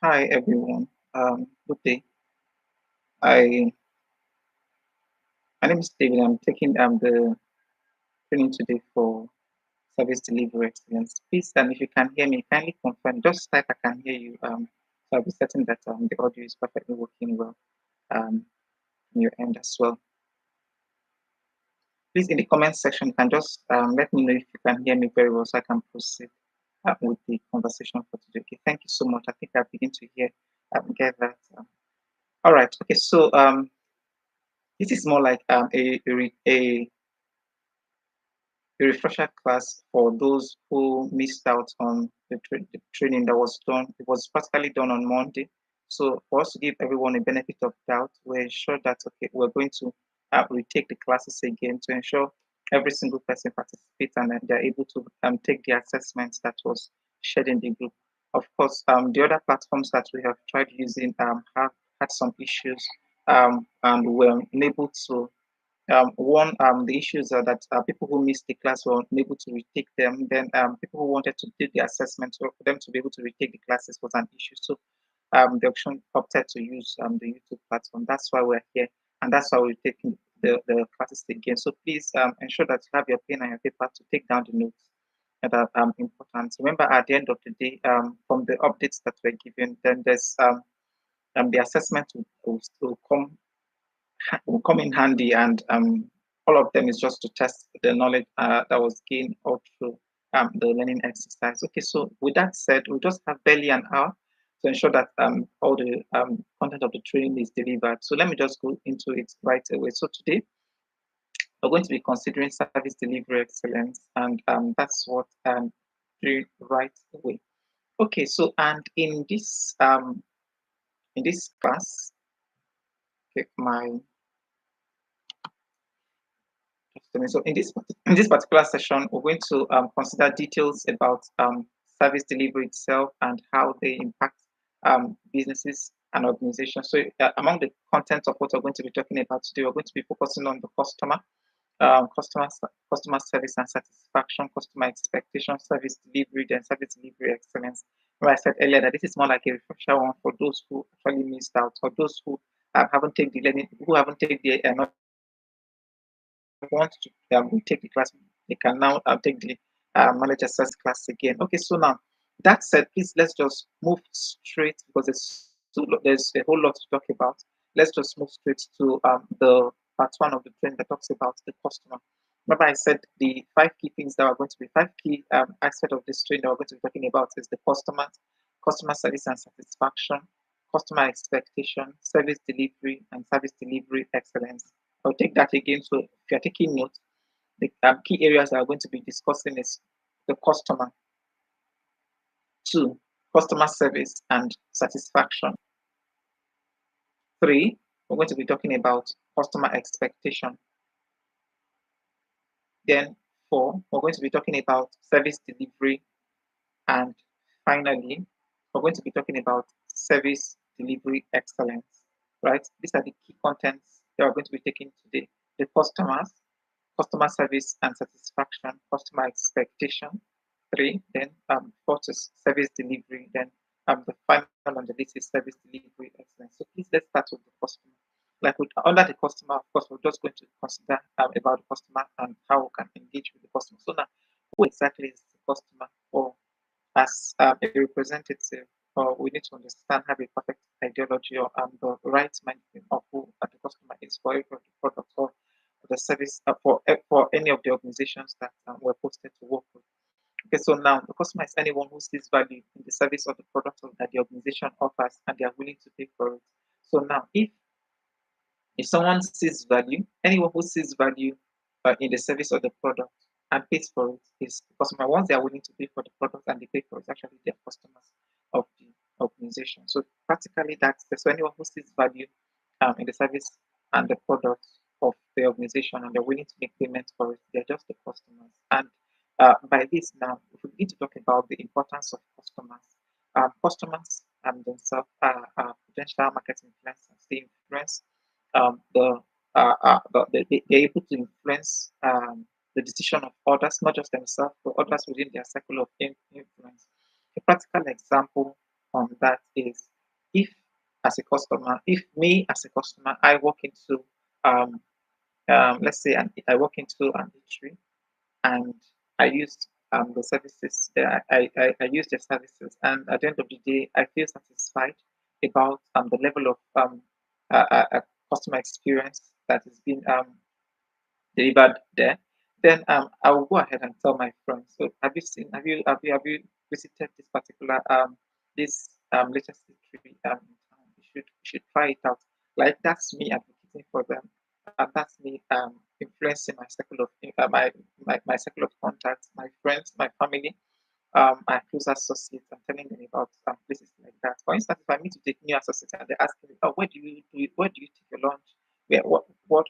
Hi everyone. Good day. I My name is David. I'm taking the training today for service delivery excellence. Please, if you can hear me, kindly confirm. Just type I can hear you. So I'll be certain that the audio is perfectly working well on your end as well. Please, in the comment section, you can just let me know if you can hear me very well, so I can proceed with the conversation for today. Okay, thank you so much. I think I begin to hear get that. All right. Okay. So this is more like a refresher class for those who missed out on the training that was done. It was practically done on Monday. So for us to give everyone a benefit of doubt, we're sure that okay, we're going to retake the classes again to ensure every single person participates and they're able to take the assessments that was shared in the group. Of course, the other platforms that we have tried using have had some issues and were unable to one, the issues are that people who missed the class were unable to retake them. Then people who wanted to do the assessment or for them to be able to retake the classes was an issue. So the option opted to use the YouTube platform. That's why we're here, and that's why we're taking the classes again. So please ensure that you have your pen and your paper to take down the notes that are important. Remember, at the end of the day, from the updates that we're given, then there's the assessment will come in handy, and all of them is just to test the knowledge that was gained all through the learning exercise. Okay, so with that said, we just have barely an hour to ensure that all the content of the training is delivered. So let me just go into it right away. So today we're going to be considering service delivery excellence, and that's what doing right away. Okay, so and in this class, okay, my so in this particular session, we're going to consider details about service delivery itself and how they impact businesses and organizations. So among the content of what we're going to be talking about today, we're going to be focusing on the customer, um, customer, customer service and satisfaction, customer expectation, service delivery, then service delivery excellence. Where I said earlier that this is more like a refresher one for those who actually missed out or those who haven't taken the learning, who haven't taken the want to take the class, they can now take the knowledge access class again. Okay, so now that said, please let's just move straight because there's a whole lot to talk about. Let's just move straight to the part one of the training that talks about the customer. Remember, I said the five key things that are going to be five key aspects of this training that we're going to be talking about is the customer, customer service and satisfaction, customer expectation, service delivery, and service delivery excellence. I'll take that again. So if you're taking notes, the key areas that are going to be discussing is the customer, two, customer service and satisfaction, three, we're going to be talking about customer expectation, then four, we're going to be talking about service delivery, and finally, we're going to be talking about service delivery excellence, right? These are the key contents that we're going to be taking today. The customers, customer service and satisfaction, customer expectation, three, then fourth is service delivery, then the final on the list is service delivery excellence. So please let's start with the customer. Like under the customer, of course, we're just going to consider about the customer and how we can engage with the customer. So now, who exactly is the customer? Or as a representative, we need to understand, have a perfect ideology or the right mindset of who the customer is for every of the product or the service for any of the organizations that we're posted to work with. Okay, so now the customer is anyone who sees value in the service or the product that the organization offers and they are willing to pay for it. So now, if someone sees value, anyone who sees value in the service or the product and pays for it is the customer. Once they are willing to pay for the product and they pay for it, actually they're customers of the organization. So practically that's anyone who sees value in the service and the product of the organization and they're willing to make payments for it, they're just the customers. And by this now, if we need to talk about the importance of customers, customers themselves are potential market influencers. They influence they're able to influence the decision of others, not just themselves, but others within their circle of influence. A practical example on that is, if as a customer, if me as a customer, I walk into um, let's say I walk into an eatery and I used the services that I use their services, and at the end of the day, I feel satisfied about the level of customer experience that is being delivered there. Then I will go ahead and tell my friends. So have you seen? Have you visited this particular this latest tree in town? You should try it out. Like, that's me advocating for them. That's me influencing my circle of my circle of contacts, my friends, my family, my close associates, and telling them about places like that. For instance, if I meet with a new associate and they ask me, "Oh, where do you take your lunch? What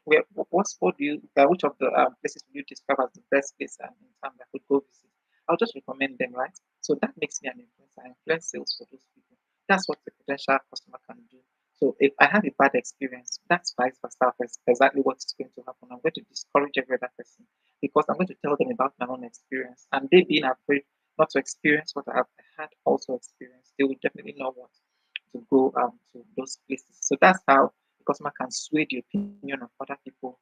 do you which of the places will you describe as the best place in town that I could go visit?" I'll just recommend them, right? So that makes me an influencer. I influence sales for those people. That's what the potential customer can do. So if I have a bad experience, that's vice versa. That's exactly what's going to happen. I'm going to discourage every other person because I'm going to tell them about my own experience, and they being afraid not to experience what I have had also experienced, they will definitely not want to go to those places. So that's how the customer can sway the opinion of other people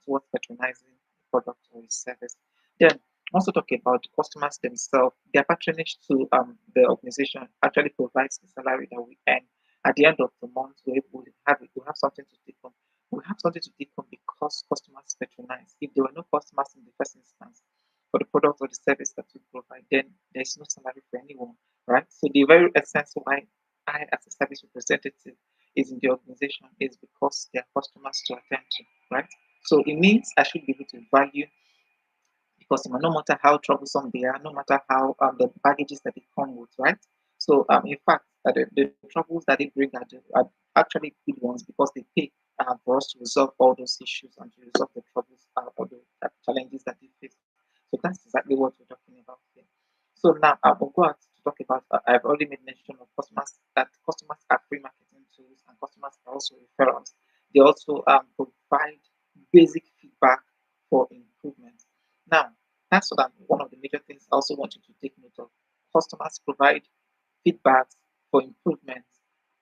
towards patronizing the product or its service. Then also talk about the customers themselves. Their patronage to the organization actually provides the salary that we earn. At the end of the month, we have something to take home. We have something to take home because customers patronize. If there were no customers in the first instance for the product or the service that we provide, then there's no salary for anyone, right? So the very essence why I, as a service representative, is in the organization is because there are customers to attend to, right? So it means I should be able to value the customer, no matter how troublesome they are, no matter how the baggages that they come with, right? So in fact, the troubles that they bring are actually good ones because they pay for us to resolve all those issues and to resolve the troubles or the challenges that they face. So that's exactly what we're talking about here. So now I will go out to talk about. I've already made mention of customers that customers are free marketing tools and customers are also referrals. They also provide basic feedback for improvement. Now, that's what one of the major things I also want you to take note of. Customers provide feedback for improvement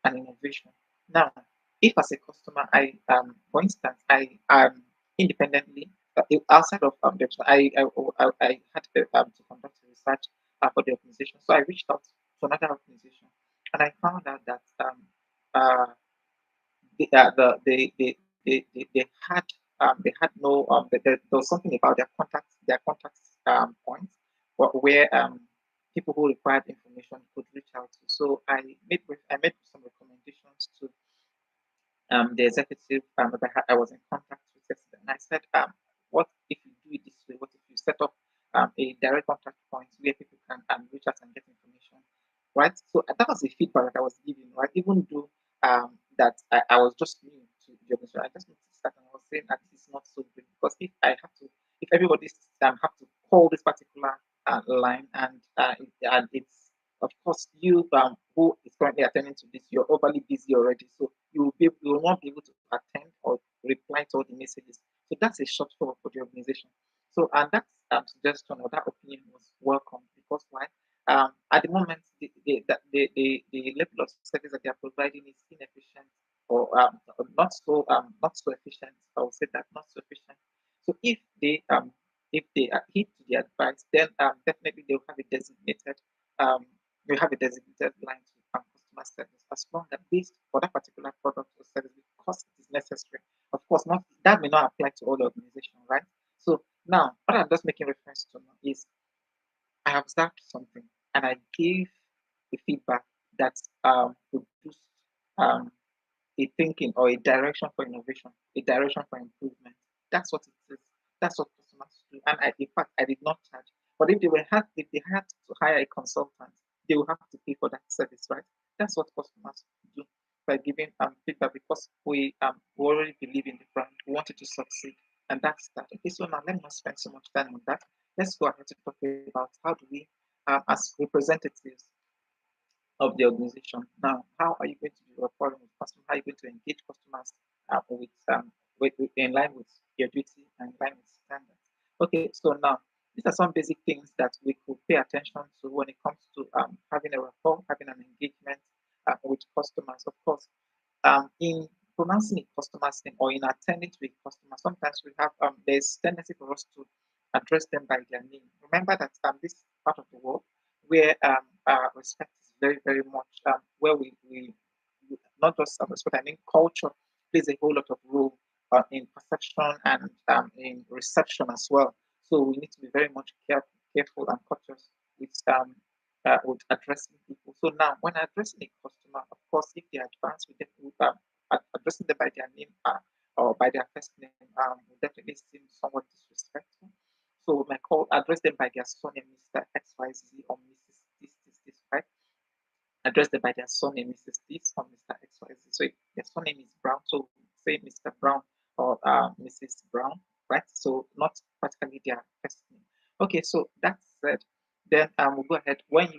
and innovation. Now, if as a customer, for instance, I independently outside of the I had to conduct research for the organization, so I reached out to another organization, and I found out that uh, they had no there was something about their contacts points where people who required information could reach out to. So I made some recommendations to the executive that I was in contact with yesterday, and I said, what if you do it this way? What if you set up a direct contact point where people can reach out and get information, right? So that was the feedback that I was giving, right? Even though that I was just new to the organization, I just noticed that and I was saying that this is not so good because if everybody have to call this particular line and it's of course, you who is currently attending to this, you're overly busy already, so you will not be able to attend or reply to all the messages. So that's a shortfall for the organization. So and that suggestion or that opinion was welcome because why? At the moment, the level of service that they are providing is inefficient or not so efficient. I would say that not so efficient. So if they adhere to the advice, then definitely they'll have a designated um, you have a designated line to customer service as long as based for that particular product or service because it is necessary. Of course, not that may not apply to all the organization, right? So now what I'm just making reference to now is I observed something and I gave a feedback that produced um, a thinking or a direction for innovation, a direction for improvement. That's what it is. That's what customers do. And in fact, I did not charge. But if they had to hire a consultant, they will have to pay for that service, right? That's what customers do by giving feedback because we already believe in the brand. We want it to succeed, and that's that. Okay, so now let me not spend so much time on that. Let's go ahead to talk about how do we, as representatives of the organization. Now, how are you going to be reporting with customers? How are you going to engage customers in line with your duty and in line with standards? Okay, so now These are some basic things that we could pay attention to when it comes to having a rapport, having an engagement with customers. Of course, in pronouncing a customer's name or in attending to a customer, sometimes we have there's tendency for us to address them by their name. Remember that this part of the world where respect is very, very much where not just respect, I mean culture plays a whole lot of role in perception and in reception as well. So we need to be very much careful and cautious with addressing people. So now, when addressing a customer, of course, if they advance, we definitely addressing them by their name or by their first name will definitely seem somewhat disrespectful. So we might call address them by their surname, Mr. XYZ or Mrs. This, right? Address them by their surname, Mrs. This or Mr. XYZ. So if their surname is Brown, so say Mr. Brown or Mrs. Brown, right? So not particularly their first name. Okay, so that said, then we'll go ahead. When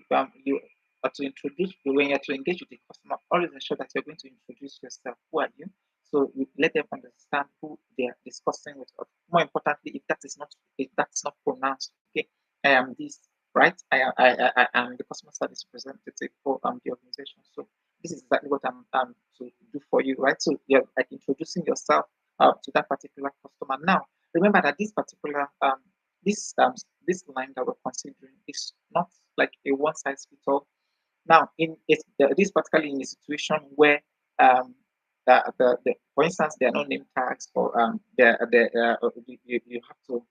you are to introduce, when you're to engage with the customer, always ensure that you're going to introduce yourself. Who are you? So you let them understand who they are discussing with. More importantly, if that's not pronounced, okay, I am this, right? I am the customer service representative for the organization. So this is exactly what I'm to do for you, right? So you're like introducing yourself to that particular customer. Now, remember that this particular this line that we're considering is not like a one size fits all. Now, this particularly in a situation where for instance, there are no name tags or you have to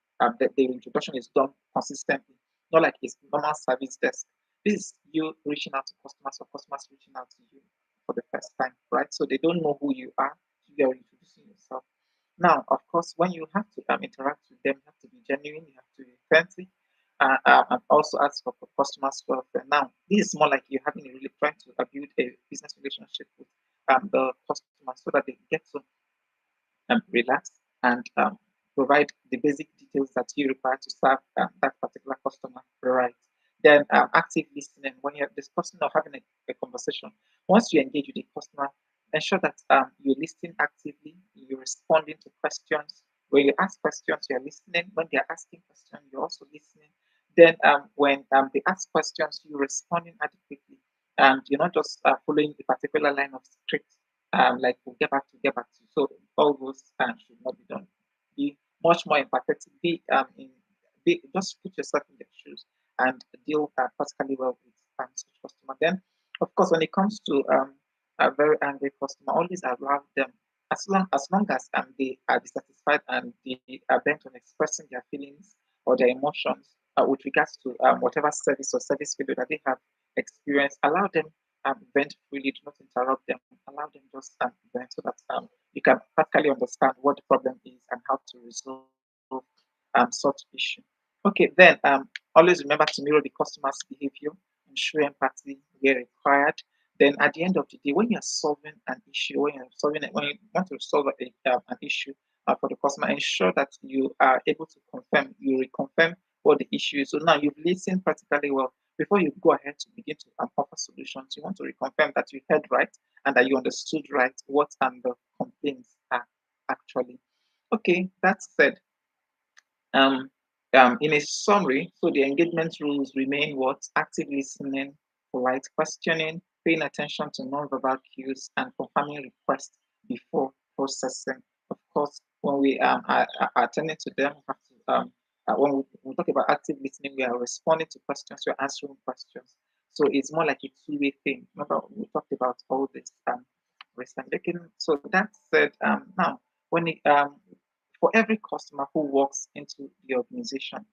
the introduction is done consistently, not like it's normal service desk. This is you reaching out to customers or customers reaching out to you for the first time, right? So they don't know who you are. You are introducing yourself. Now, of course, when you have to interact with them, you have to be genuine, you have to be authentic, and also ask for customers' welfare. Now, this is more like you're having a really trying to build a business relationship with the customer so that they get to relax and provide the basic details that you require to serve that particular customer right. Then active listening when you're discussing or having a conversation. Once you engage with the customer, ensure that you're listening actively, you're responding to questions. When you ask questions, you're listening. When they're asking questions, you're also listening. Then when they ask questions, you're responding adequately. And you're not just following a particular line of script like we'll get back to you. So all those should not be done. Be much more empathetic. Just put yourself in their shoes and deal particularly well with such customer. Then, of course, when it comes to a very angry customer, always allow them as long as they are dissatisfied and they are bent on expressing their feelings or their emotions with regards to whatever service or service failure that they have experienced, allow them vent freely, do not interrupt them, allow them just vent so that you can practically understand what the problem is and how to resolve such issue. Okay, then always remember to mirror the customer's behavior and show empathy where required. Then at the end of the day, when you're solving an issue, when you want to solve an issue for the customer, ensure that you are able to you reconfirm what the issue is. So now you've listened practically well before you go ahead to begin to offer solutions. You want to reconfirm that you heard right and that you understood right what the complaints are actually. Okay, that said, um, in a summary, so the engagement rules remain what? Active listening, polite questioning, paying attention to non-verbal cues, and confirming requests before processing. Of course, when we are attending to them, we have to, when we talk about active listening, we are responding to questions, we are answering questions. So it's more like a two-way thing. Remember, we talked about all this recently. So that said, now, when it, for every customer who walks into the organization,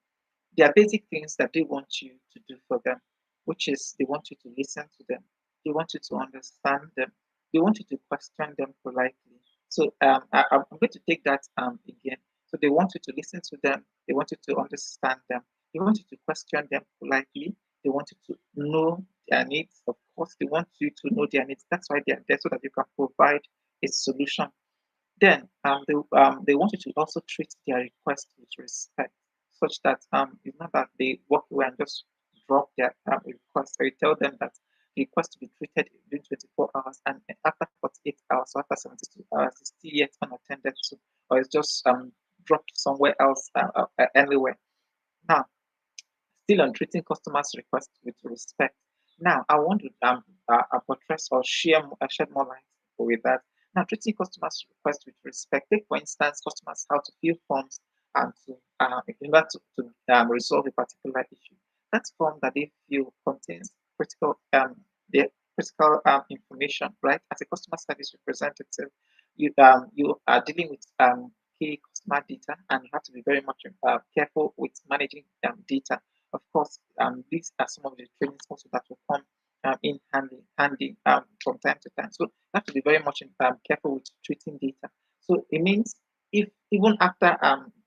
there are basic things that they want you to do for them, which is they want you to listen to them, they want you to understand them, they want you to question them politely. So I'm going to take that again. So they want you to listen to them, they want you to understand them, they want you to question them politely, they want you to know their needs. Of course, they want you to know their needs. That's why they're there so that you can provide a solution. Then they want you to also treat their request with respect, such that it's not that they walk away and just drop their request. So you tell them that the request to be treated within 24 hours, and after 48 hours or after 72 hours, it's still yet unattended to, or it's just dropped somewhere else, anywhere. Now, Still on treating customers' requests with respect. Now, I want to buttress or shed more light with that. Now, treating customers' requests with respect. Take, for instance, customers how to fill forms and in order to resolve a particular issue. That form that they fill contains the critical information, right? As a customer service representative, you are dealing with key customer data, and you have to be very much careful with managing data. Of course, these are some of the trainings also that will come in handy from time to time. So you have to be very much careful with treating data. So it means if even after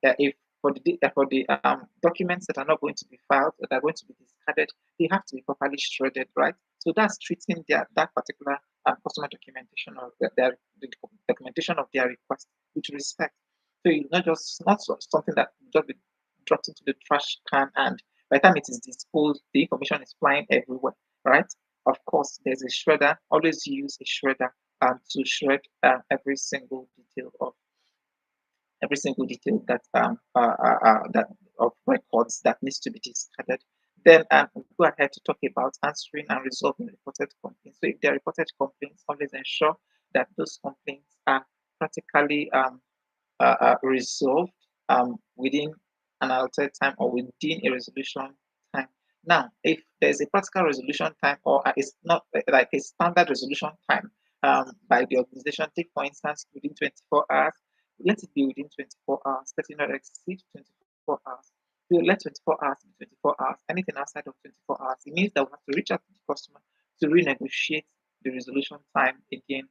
if for the documents that are not going to be filed, that are going to be discarded, they have to be properly shredded, right? So that's treating that particular customer documentation or the documentation of their request with respect. So it's not something that just be dropped into the trash can, and by the time it is disposed, the information is flying everywhere, right? Of course, there's a shredder. Always use a shredder to shred every single detail that of records that needs to be discarded. Then we'll go ahead to talk about answering and resolving reported complaints. So if there are reported complaints, always ensure that those complaints are practically resolved within an allotted time or within a resolution time. Now, if there's a practical resolution time or it's not like a standard resolution time by the organization, take for instance within 24 hours, let it be within 24 hours. Let it not exceed 24 hours. We let 24 hours be 24 hours. Anything outside of 24 hours, it means that we have to reach out to the customer to renegotiate the resolution time again.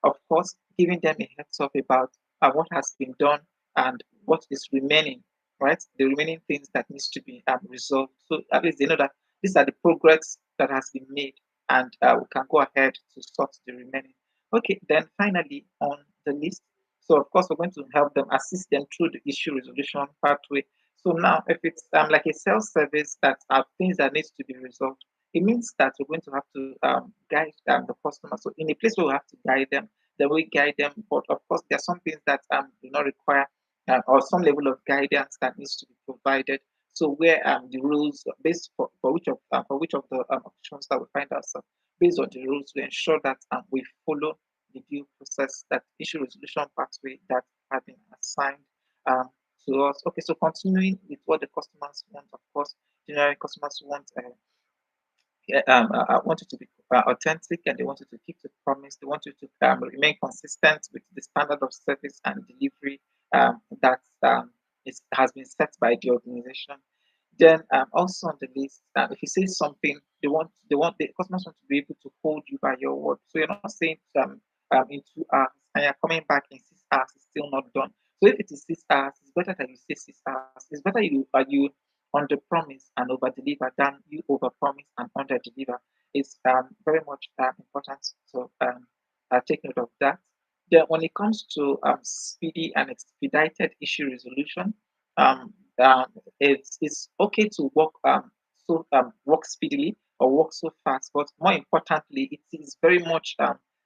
Of course, giving them a heads up about what has been done and what is remaining, right? The remaining things that needs to be resolved. So at least they know that these are the progress that has been made, and we can go ahead to sort the remaining. Okay, then finally on the list. So of course we're going to help them, assist them through the issue resolution pathway. So now, if it's like a self-service that are things that needs to be resolved, it means that we're going to have to guide the customer. So in a place where we have to guide them, then we guide them. But of course, there are some things that do not require or some level of guidance that needs to be provided. So where the rules based for which of the options that we find ourselves, based on the rules, we ensure that we follow the due process, that issue resolution pathway that have been assigned to us. Okay, so continuing with what the customers want, of course, generally customers want want you to be authentic, and they want you to keep the promise. They want you to remain consistent with the standard of service and delivery that has been set by the organization. Then also on the list, if you say something, they want the customers want to be able to hold you by your word. So you're not saying in 2 hours and you're coming back in 6 hours, it's still not done. So if it is 6 hours, it's better that you say 6 hours. It's better you under promise and over deliver than you over promise and under deliver. It's very much important to take note of that. Then, when it comes to speedy and expedited issue resolution, um, um, it's okay to work speedily or work so fast, but more importantly, it is very much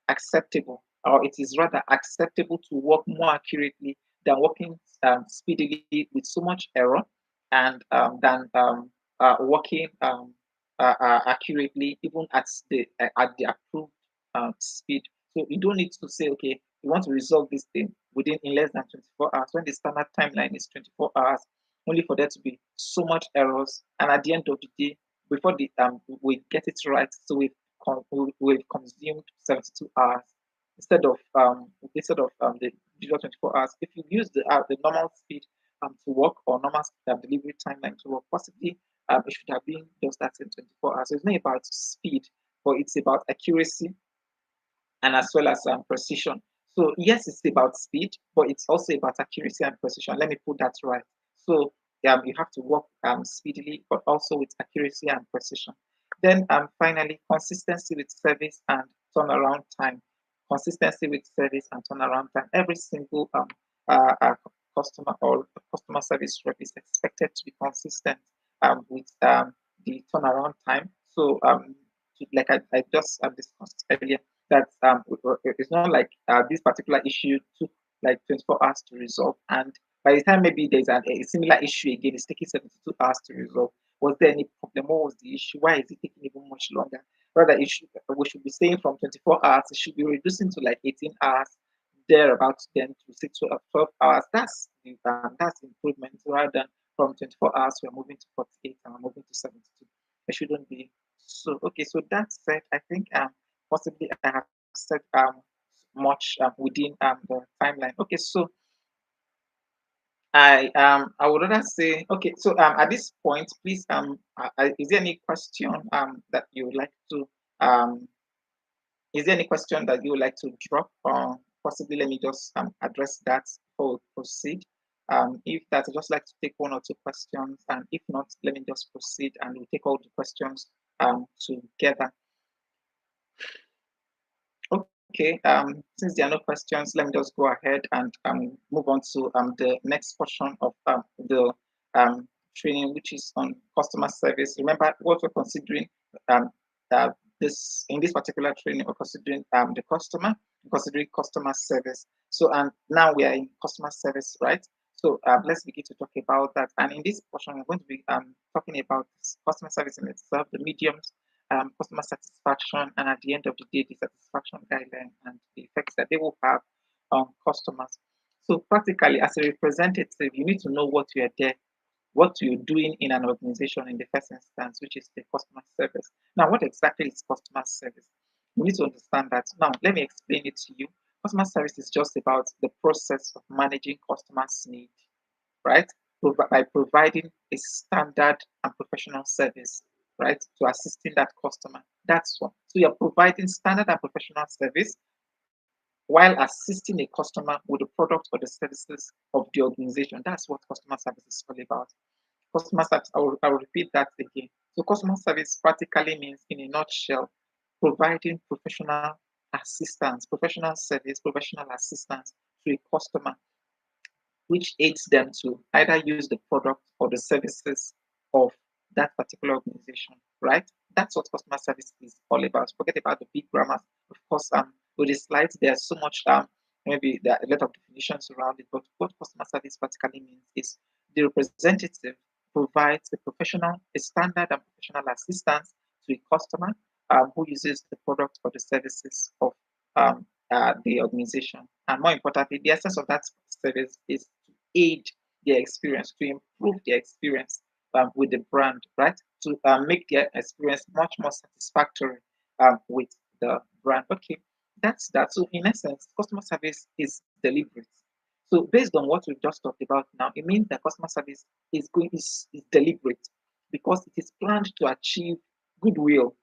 acceptable, or it is rather acceptable to work more accurately than working speedily with so much error and than working accurately even at the approved speed. So you don't need to say, okay, you want to resolve this thing within in less than 24 hours when the standard timeline is 24 hours, only for there to be so much errors. And at the end of the day, before the we get it right, so we've consumed 72 hours instead of the usual 24 hours. If you use the normal speed to work or normal delivery timeline to work, possibly it should have been just that in 24 hours. So it's not about speed, but it's about accuracy and as well as precision. So yes, it's about speed, but it's also about accuracy and precision. Let me put that right. So you have to work speedily, but also with accuracy and precision. Then finally, consistency with service and turnaround time. Consistency with service and turnaround time. Every single customer or customer service rep is expected to be consistent with the turnaround time. So like I just discussed earlier, that it's not like this particular issue took like 24 hours to resolve, and by the time maybe there's a similar issue again, it's taking 72 hours to resolve. Was there any problem? What was the issue? Why is it taking even much longer? Rather, we should be saying from 24 hours, it should be reducing to like 18 hours, thereabouts, then to 12 hours. That's improvement rather than from 24 hours, we're moving to 48 and we're moving to 72. It shouldn't be so. Okay, so that said, I think possibly I have said much within the timeline. Okay, so I would rather say, okay, so at this point, please is there any question that you would like to um is there any question that you would like to drop, or possibly let me just address that before we proceed? If that, I'd just like to take one or two questions, and if not, let me just proceed and we'll take all the questions together. Okay, since there are no questions, let me just go ahead and move on to the next portion of the training, which is on customer service. Remember, what we're considering um, this in this particular training, we're considering the customer, considering customer service. So, and now we are in customer service, right? So, let's begin to talk about that. And in this portion, we're going to be talking about customer service in itself, the mediums, customer satisfaction, and at the end of the day, the satisfaction guideline and the effects that they will have on customers. So practically, as a representative, you need to know what you're doing in an organization in the first instance, which is the customer service. Now, what exactly is customer service? You need to understand that. Now, let me explain it to you. Customer service is just about the process of managing customers' needs, right? By providing a standard and professional service, right, to assisting that customer. That's one. So you're providing standard and professional service while assisting a customer with the product or the services of the organization. That's what customer service is all about. Customer service, I will repeat that again. So customer service practically means, in a nutshell, providing professional service, professional assistance to a customer, which aids them to either use the product or the services of that particular organization, right? That's what customer service is all about. Forget about the big grammars. Of course, with the slides, there's so much, maybe there are a lot of definitions around it, but what customer service practically means is the representative provides a standard and professional assistance to a customer who uses the product or the services of the organization. And more importantly, the essence of that service is to aid their experience, to improve their experience with the brand, right? To make their experience much more satisfactory with the brand. Okay, that's that. So, in essence, customer service is deliberate. So, based on what we've just talked about now, it means that customer service is deliberate because it is planned to achieve goodwill,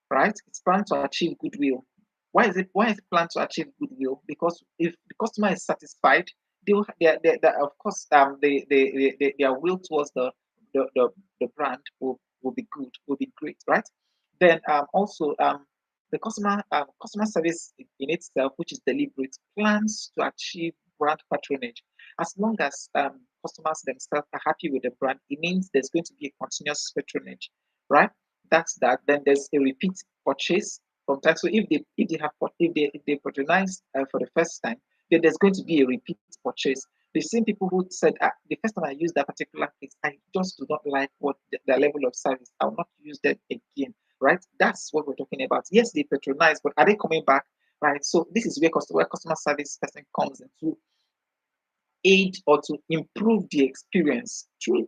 right? It's planned to achieve goodwill. Why is it planned to achieve goodwill? Because if the customer is satisfied, of course their will towards the brand will be good, will be great, right? Then also the customer service in itself, which is deliberate, plans to achieve brand patronage. As long as customers themselves are happy with the brand, it means there's going to be a continuous patronage, right? That's that. Then there's a repeat purchase from time. So if they patronize for the first time, then there's going to be a repeat purchase. The same people who said the first time I used that particular case, I just do not like what the level of service. I will not use that again. Right? That's what we're talking about. Yes, they patronize, but are they coming back? Right. So this is where customer service person comes into aid or to improve the experience through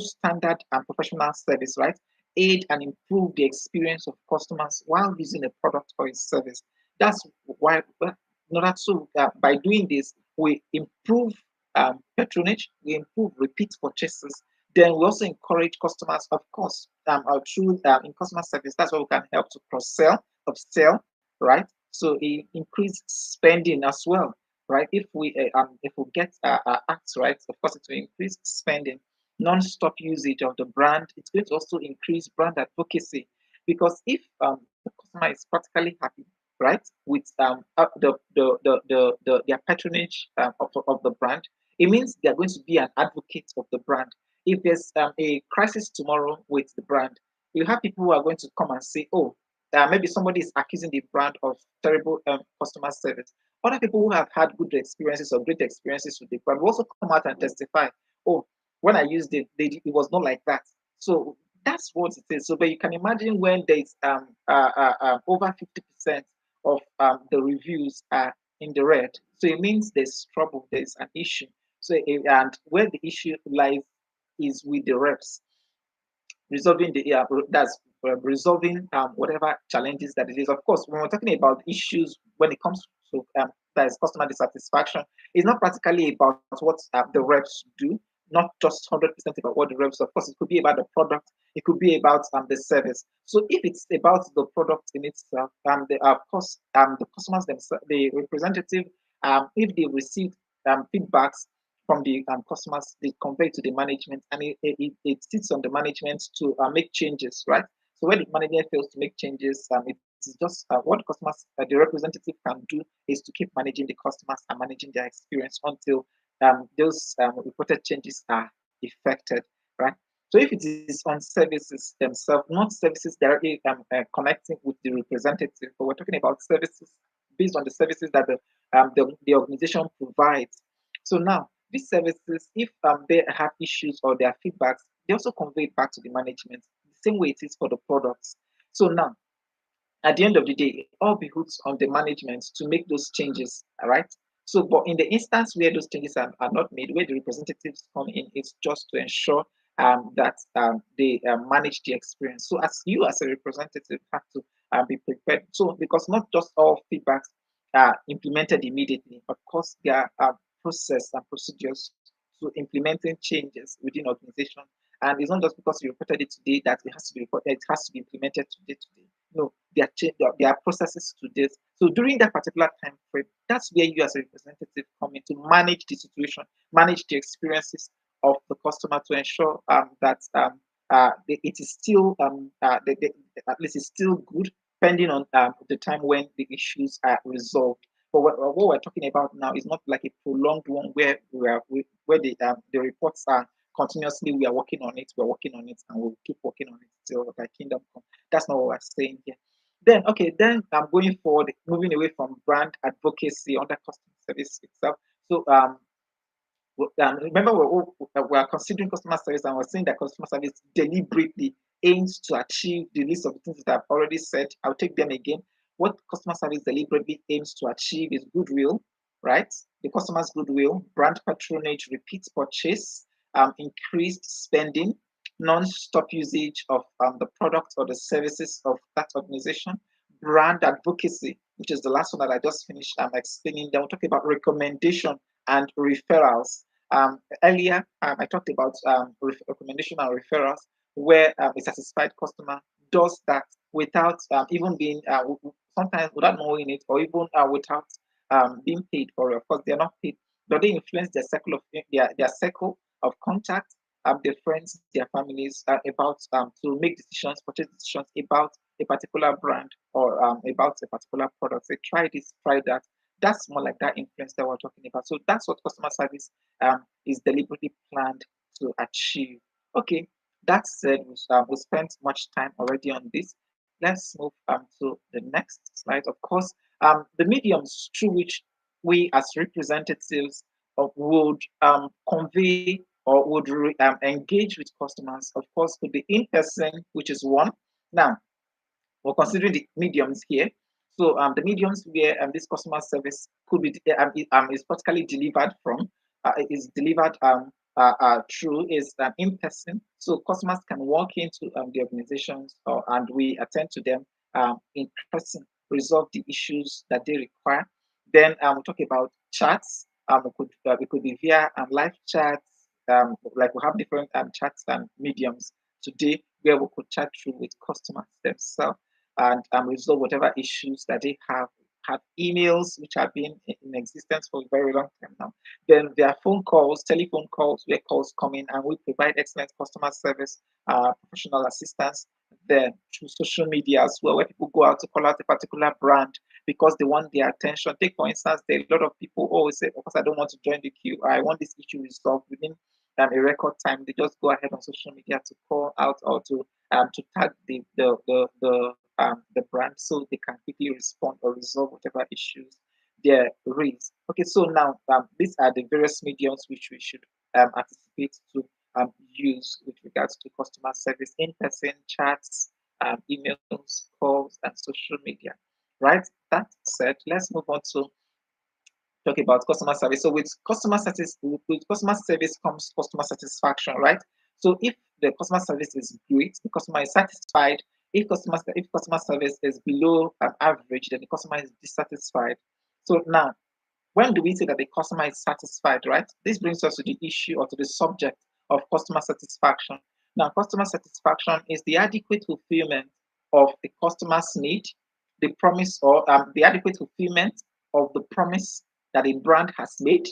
standard and professional service, right? Aid and improve the experience of customers while using a product or a service. That's why, in order to, by doing this, we improve patronage, we improve repeat purchases. Then we also encourage customers, of course, through in customer service. That's why we can help to cross sell, upsell, right? So increase spending as well, right? If we get acts right, of course, it will increase spending. Non-stop usage of the brand. It's going to also increase brand advocacy because if the customer is practically happy, right, with their patronage of the brand, it means they are going to be an advocate of the brand. If there's a crisis tomorrow with the brand, you have people who are going to come and say, "Oh, maybe somebody is accusing the brand of terrible customer service." Other people who have had good experiences or great experiences with the brand will also come out and testify, "Oh, when I used it, it was not like that." So that's what it is. So, but you can imagine when there's over 50% of the reviews are in the red. So it means there's trouble, there's an issue. So and where the issue lies is with the reps resolving the that's resolving whatever challenges that it is. Of course, when we're talking about issues when it comes to that is customer dissatisfaction, it's not practically about what the reps do, not just 100% about what the reps. Of course, it could be about the product, it could be about the service. So if it's about the product in itself, the of course the customers themselves, the representative, if they receive feedbacks from the customers, they convey to the management, and it sits on the management to make changes, right? So when the management fails to make changes, it is just what customers, the representative can do is to keep managing the customers and managing their experience until those reported changes are effected, right? So if it is on services themselves, not services directly connecting with the representative, but we're talking about services based on the services that the organization provides. So now these services, if they have issues or their feedbacks, they also convey it back to the management, the same way it is for the products. So now, at the end of the day, it all behooves on the management to make those changes, all right? So, but in the instance where those changes are not made, where the representatives come in, it's just to ensure that they manage the experience. So, as you as a representative have to be prepared. So, because not just all feedbacks are implemented immediately, of course, there are process and procedures to implementing changes within organization. And it's not just because you reported it today that it has to be reported, it has to be implemented today. No, there are processes to this. So during that particular time frame, that's where you as a representative come in to manage the situation, manage the experiences of the customer to ensure that it is still at least it's still good, depending on the time when the issues are resolved. But what we're talking about now is not like a prolonged one where where the reports are continuously we are working on it, we're working on it, and we'll keep working on it till the kingdom come. That's not what we're saying here. Then, okay, then I'm going forward, moving away from brand advocacy under customer service itself. So, remember, we're considering customer service, and we're saying that customer service deliberately aims to achieve the list of the things that I've already said. I'll take them again. What customer service deliberately aims to achieve is goodwill, right? The customer's goodwill, brand patronage, repeat purchase, increased spending, non-stop usage of the product or the services of that organization, brand advocacy, which is the last one that I just finished explaining. Then we'll talk about recommendation and referrals. Earlier, I talked about recommendation and referrals, where a satisfied customer does that without even being, sometimes without knowing it, or even without being paid for it. Of course, they're not paid, but they influence their circle of contact, their friends, their families, about to make decisions, purchase decisions about a particular brand or about a particular product. Say, try this, try that. That's more like that influence that we're talking about. So that's what customer service is deliberately planned to achieve. Okay, that said, we spent much time already on this. Let's move to the next slide. Of course, the mediums through which we as representatives would convey or would engage with customers, of course, could be in person, which is one. Now, we're considering the mediums here. So the mediums where this customer service could be is practically delivered from is delivered through is in person. So customers can walk into the organizations and we attend to them in person, resolve the issues that they require. Then we talk about chats. It could be via live chats. Like we have different chats and mediums today where we could chat through with customers themselves and resolve whatever issues that they have emails which have been in existence for a very long time now. Then there are phone calls, telephone calls, where calls come in, and we provide excellent customer service, professional assistance. Then through social media as well, where people go out to call out a particular brand because they want their attention. Take for instance, there are a lot of people always say, "Of course, I don't want to join the queue. I want this issue resolved within a record time." They just go ahead on social media to call out or to tag the brand so they can quickly respond or resolve whatever issues there is. Okay, so now these are the various mediums which we should anticipate to use with regards to customer service: in-person chats, emails, calls, and social media. Right. That said, let's move on to talk about customer service. So with customer service comes customer satisfaction, right? So if the customer service is great, the customer is satisfied. If customer service is below average, then the customer is dissatisfied. So now, when do we say that the customer is satisfied, right? This brings us to the issue or to the subject of customer satisfaction. Now, customer satisfaction is the adequate fulfillment of the customer's need, the promise, or the adequate fulfillment of the promise that a brand has made,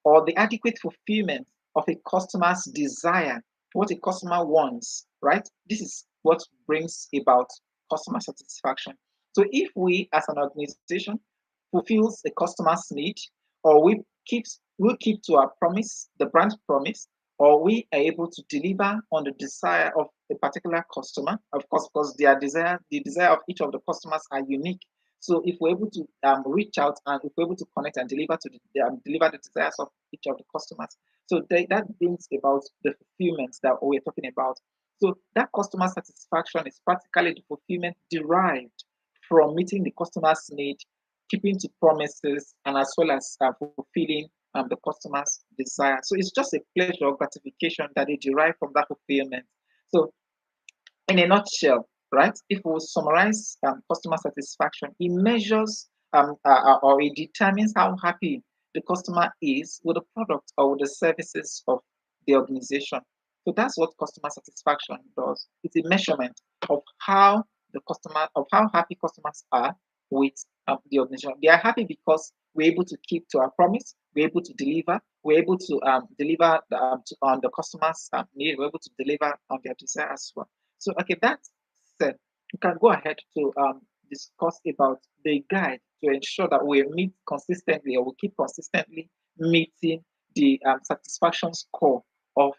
or the adequate fulfillment of a customer's desire, what a customer wants, right? This is what brings about customer satisfaction. So if we as an organization fulfills a customer's need, or we keep to our promise, the brand promise, or we are able to deliver on the desire of a particular customer. Of course, because the desire of each of the customers are unique. So if we're able to reach out and if we're able to connect and deliver the desires of each of the customers, so that brings about the fulfillment that we're talking about. So that customer satisfaction is practically the fulfillment derived from meeting the customer's need, keeping to promises, and as well as fulfilling the customer's desire. So it's just a pleasure or gratification that they derive from that fulfillment. So in a nutshell, right, if we summarize customer satisfaction, it measures or it determines how happy the customer is with the product or with the services of the organization. So that's what customer satisfaction does. It's a measurement of how happy customers are with the organization. They are happy because we're able to keep to our promise, we're able to deliver, we're able to deliver on the customers' need, we're able to deliver on their desire as well. So, okay, that said, you can go ahead to discuss about the guide to ensure that we meet consistently or we keep consistently meeting the satisfaction score of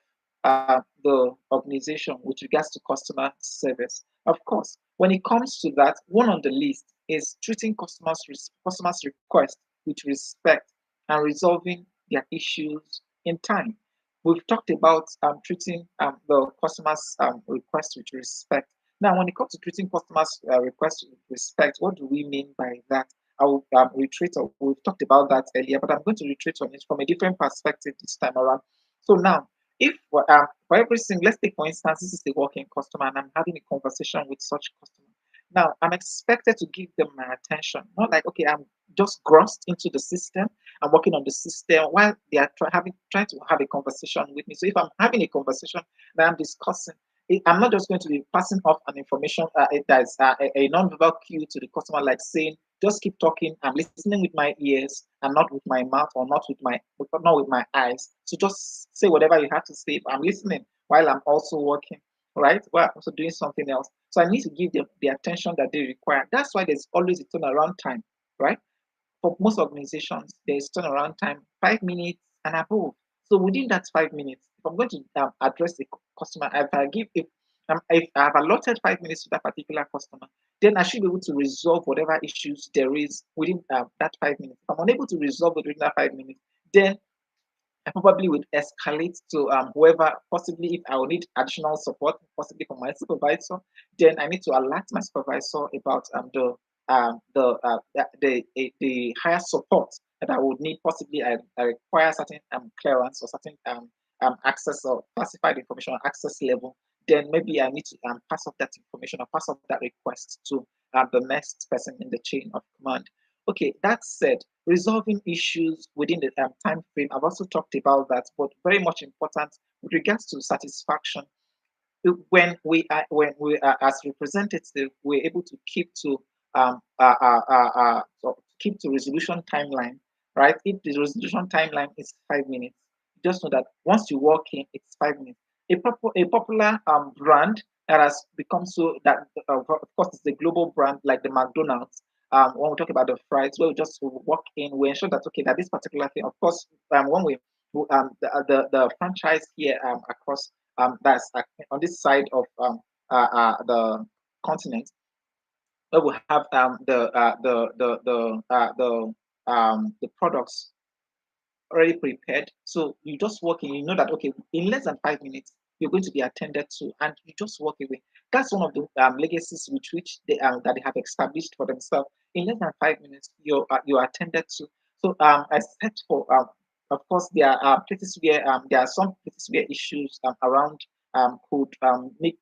the organization with regards to customer service. Of course, when it comes to that, one on the list is treating customers' request with respect and resolving their issues in time. We've talked about treating the customers' request with respect. Now, when it comes to treating customers' request with respect, what do we mean by that? I will retreat. We've talked about that earlier, but I'm going to retreat on it from a different perspective this time around. So now, if for every single, let's take for instance, this is a working customer, and I'm having a conversation with such customer. Now, I'm expected to give them my attention, not like okay, I'm just grossed into the system. I'm working on the system while they are trying to have a conversation with me. So if I'm having a conversation that I'm discussing, I'm not just going to be passing off an information that is a non-verbal cue to the customer, like saying, "Just keep talking. I'm listening with my ears and not with my mouth, or not with my eyes. So just say whatever you have to say. I'm listening while I'm also working, right? Well, I'm also doing something else. So I need to give them the attention that they require. That's why there's always a turnaround time, right? For most organizations, there's turnaround time 5 minutes and above. So within that 5 minutes, if I'm going to address the customer, if I have allotted 5 minutes to that particular customer, then I should be able to resolve whatever issues there is within that 5 minutes. If I'm unable to resolve it within that 5 minutes, then I probably would escalate to whoever, possibly if I will need additional support, possibly from my supervisor, then I need to alert my supervisor about the higher support that I would need. Possibly I require certain clearance or certain access or classified information or access level. Then maybe I need to pass off that information or pass off that request to the next person in the chain of command. Okay, that said, resolving issues within the time frame, I've also talked about that, but very much important with regards to satisfaction. When we are as representatives, we're able to keep to resolution timeline, right? If the resolution timeline is 5 minutes, just know that once you walk in, it's 5 minutes. A popular brand that has become so that of course it's a global brand like the McDonald's. When we talk about the fries, where we just walk in, we ensure that okay, that this particular thing, of course, when we the franchise here across that's on this side of the continent, where we have the products already prepared. So you just walk in, you know that okay, in less than 5 minutes, you're going to be attended to, and you just walk away. That's one of the legacies which they that they have established for themselves. In less than 5 minutes, you're attended to. So except for of course, there are places where there are some places where issues around could make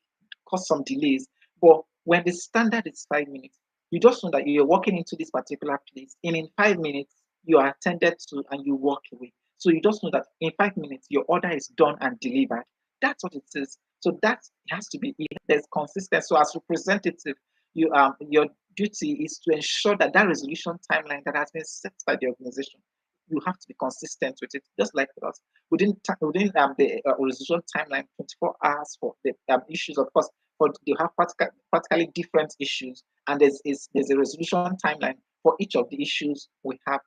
cause some delays. But when the standard is 5 minutes, you just know that you're walking into this particular place, and in 5 minutes you are attended to and you walk away. So you just know that in 5 minutes your order is done and delivered. That's what it is. So that has to be there's consistency. So as representative, your duty is to ensure that that resolution timeline that has been set by the organization, you have to be consistent with it. Just like us, within the resolution timeline, 24 hours for the issues. Of course, but they have practically different issues, and there's a resolution timeline for each of the issues we have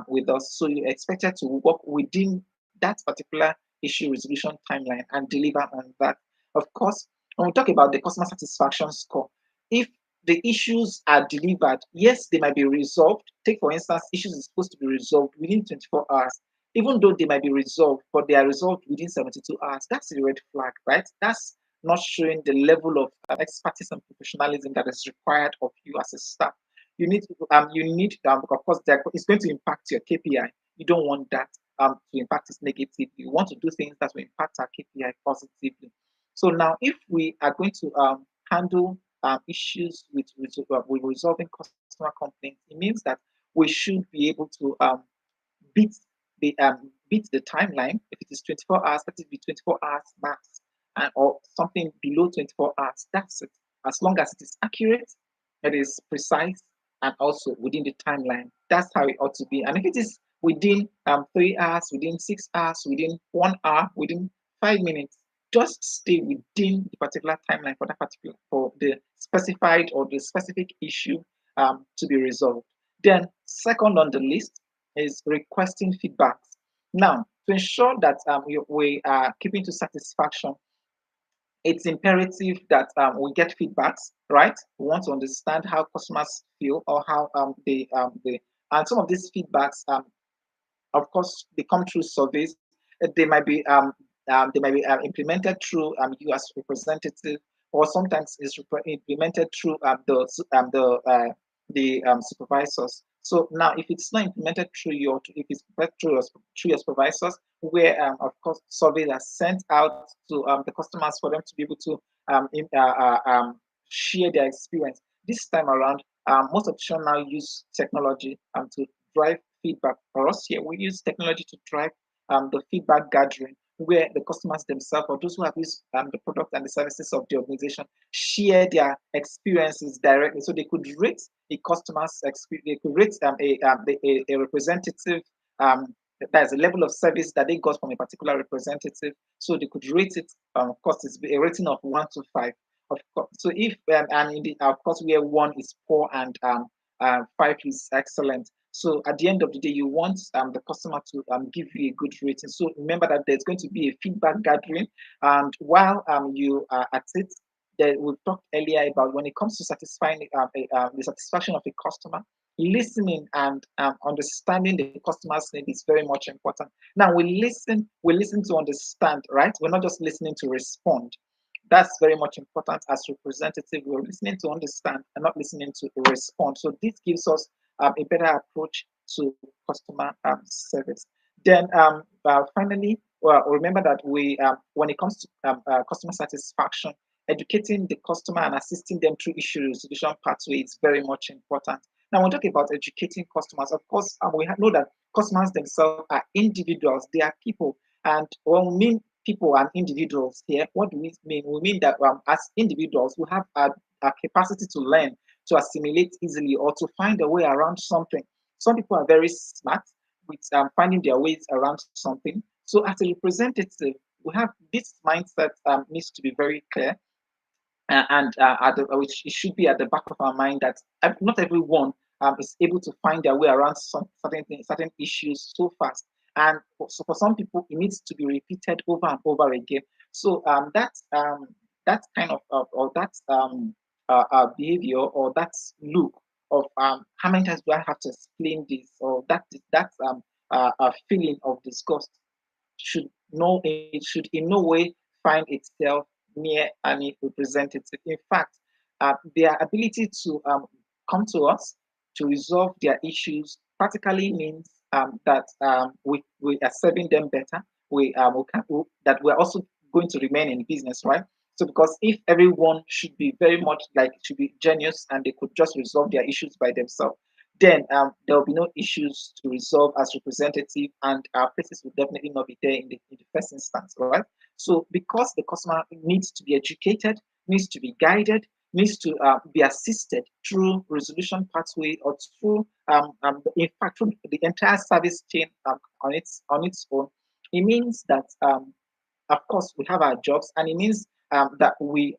with us. So you're expected to work within that particular issue resolution timeline and deliver on that. Of course, when we talk about the customer satisfaction score, if the issues are delivered, yes, they might be resolved. Take, for instance, issues is supposed to be resolved within 24 hours. Even though they might be resolved, but they are resolved within 72 hours, that's a red flag, right? That's not showing the level of expertise and professionalism that is required of you as a staff. Of course, it's going to impact your KPI. You don't want that to impact it negatively. You want to do things that will impact our KPI positively. So now, if we are going to handle issues with resolving customer complaints, it means that we should be able to beat beat the timeline. If it is 24 hours, let it be 24 hours max, and or something below 24 hours. That's it. As long as it is accurate, it is precise, and also within the timeline. That's how it ought to be. And if it is within 3 hours, within 6 hours, within 1 hour, within 5 minutes, just stay within the particular timeline for that particular for the specified or the specific issue to be resolved. Then second on the list is requesting feedbacks. Now, to ensure that we are keeping to satisfaction, it's imperative that we get feedbacks, right? We want to understand how customers feel or how they and some of these feedbacks, of course, they come through surveys. They might be implemented through you as representative, or sometimes it's implemented through the supervisors. So now, if it's not implemented through if it's through your supervisors, where of course surveys are sent out to the customers for them to be able to share their experience. This time around, most of the now use technology to drive feedback. For us here, we use technology to drive the feedback gathering, where the customers themselves or those who have used the product and the services of the organization share their experiences directly. So they could rate a customer's experience, they could rate a representative. There's a level of service that they got from a particular representative. So they could rate it. Of course, it's a rating of 1 to 5. Of course, so if and in the, of course, where 1 is poor and 5 is excellent. So at the end of the day, you want the customer to give you a good rating. So remember that there's going to be a feedback gathering, and while you are at it, that we've talked earlier about when it comes to satisfying the satisfaction of a customer, listening and understanding the customer's need is very much important. Now we listen to understand, right? We're not just listening to respond. That's very much important as representative. We're listening to understand and not listening to respond. So this gives us a better approach to customer service. Then finally, remember that when it comes to customer satisfaction, educating the customer and assisting them through issue resolution pathway is very much important. Now, when we talk about educating customers, of course, we know that customers themselves are individuals. They are people, and when we mean people and individuals here, what do we mean? We mean that as individuals, we have a capacity to learn, to assimilate easily, or to find a way around something. Some people are very smart with finding their ways around something. So, as a representative, we have this mindset needs to be very clear, which it should be at the back of our mind that not everyone is able to find their way around some certain things, certain issues so fast. And so for some people, it needs to be repeated over and over again. So that kind of or that behavior or that look of how many times do I have to explain this or that a feeling of disgust should in no way find itself near any representative. In fact, their ability to come to us to resolve their issues practically means that we are serving them better. That we're also going to remain in business, right? So because if everyone should be very much like should be genius and they could just resolve their issues by themselves, then there will be no issues to resolve as representative, and our places will definitely not be there in the first instance, right? So because the customer needs to be educated, needs to be guided, needs to be assisted through resolution pathway or through, in fact, through the entire service chain on its own, it means that of course we have our jobs, and it means that we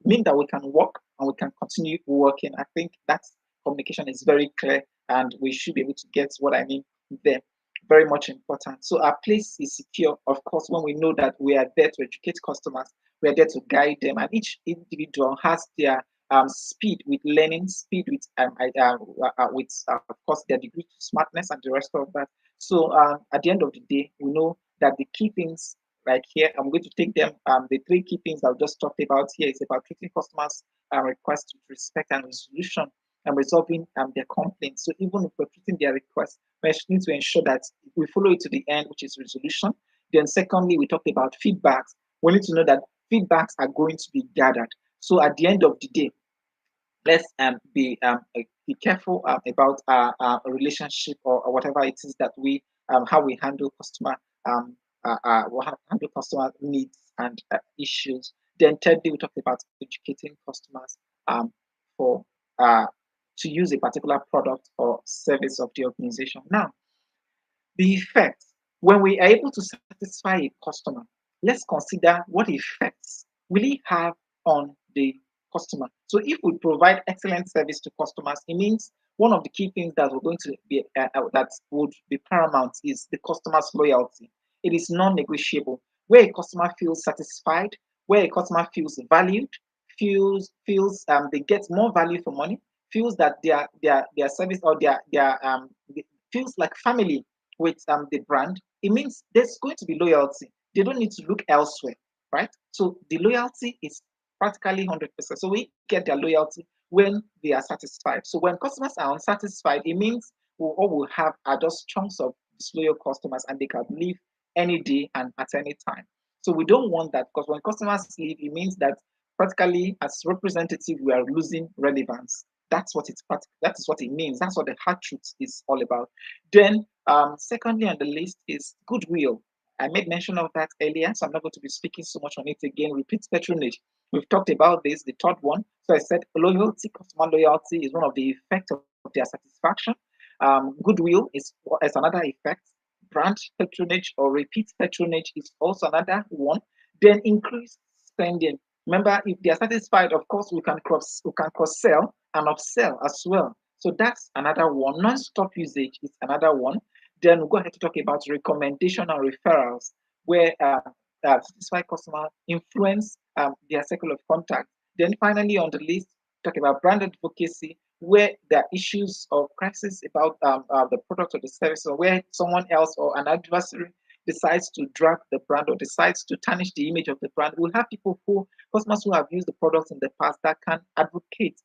mean that we can work and we can continue working. I think that communication is very clear, and we should be able to get what I mean there. Very much important. So our place is secure, of course, when we know that we are there to educate customers, we are there to guide them, and each individual has their speed with learning, speed with of course their degree to smartness and the rest of that. So at the end of the day, we know that the key things like here, I'm going to take them. The three key things I've just talked about here is about treating customers' requests with respect and resolution and resolving their complaints. So even if we're treating their requests, we need to ensure that we follow it to the end, which is resolution. Then secondly, we talked about feedbacks. We need to know that feedbacks are going to be gathered. So at the end of the day, let's be careful about our relationship or whatever it is that we how we handle um, handle customer needs and issues. Then thirdly, we talked about educating customers for to use a particular product or service of the organization. Now, the effect when we are able to satisfy a customer, let's consider what effects will it have on the customer. So if we provide excellent service to customers, it means one of the key things that we're going to be that would be paramount is the customer's loyalty. It is non-negotiable. Where a customer feels satisfied, where a customer feels valued, feels they get more value for money, feels that their service or their feels like family with the brand, it means there's going to be loyalty. They don't need to look elsewhere, right? So the loyalty is practically 100%. So we get their loyalty when they are satisfied. So when customers are unsatisfied, it means all we'll have are just chunks of disloyal customers, and they can leave any day and at any time. So we don't want that, because when customers leave, it means that practically as representative we are losing relevance. That is what it means. That's what the hard truth is all about. Then secondly on the list is goodwill. I made mention of that earlier, so I'm not going to be speaking so much on it again. Repeat patronage. We've talked about this, the third one. So I said loyalty, customer loyalty is one of the effects of their satisfaction. Goodwill is another effect. Brand patronage or repeat patronage is also another one. Then increased spending. Remember, if they are satisfied, of course, we can cross sell and upsell as well. So that's another one. Non-stop usage is another one. Then we'll go ahead to talk about recommendation and referrals, where satisfied customer influence their circle of contact. Then finally on the list, talk about brand advocacy, where there are issues or crisis about the product or the service, or where someone else or an adversary decides to drag the brand or decides to tarnish the image of the brand. We'll have customers who have used the products in the past that can advocate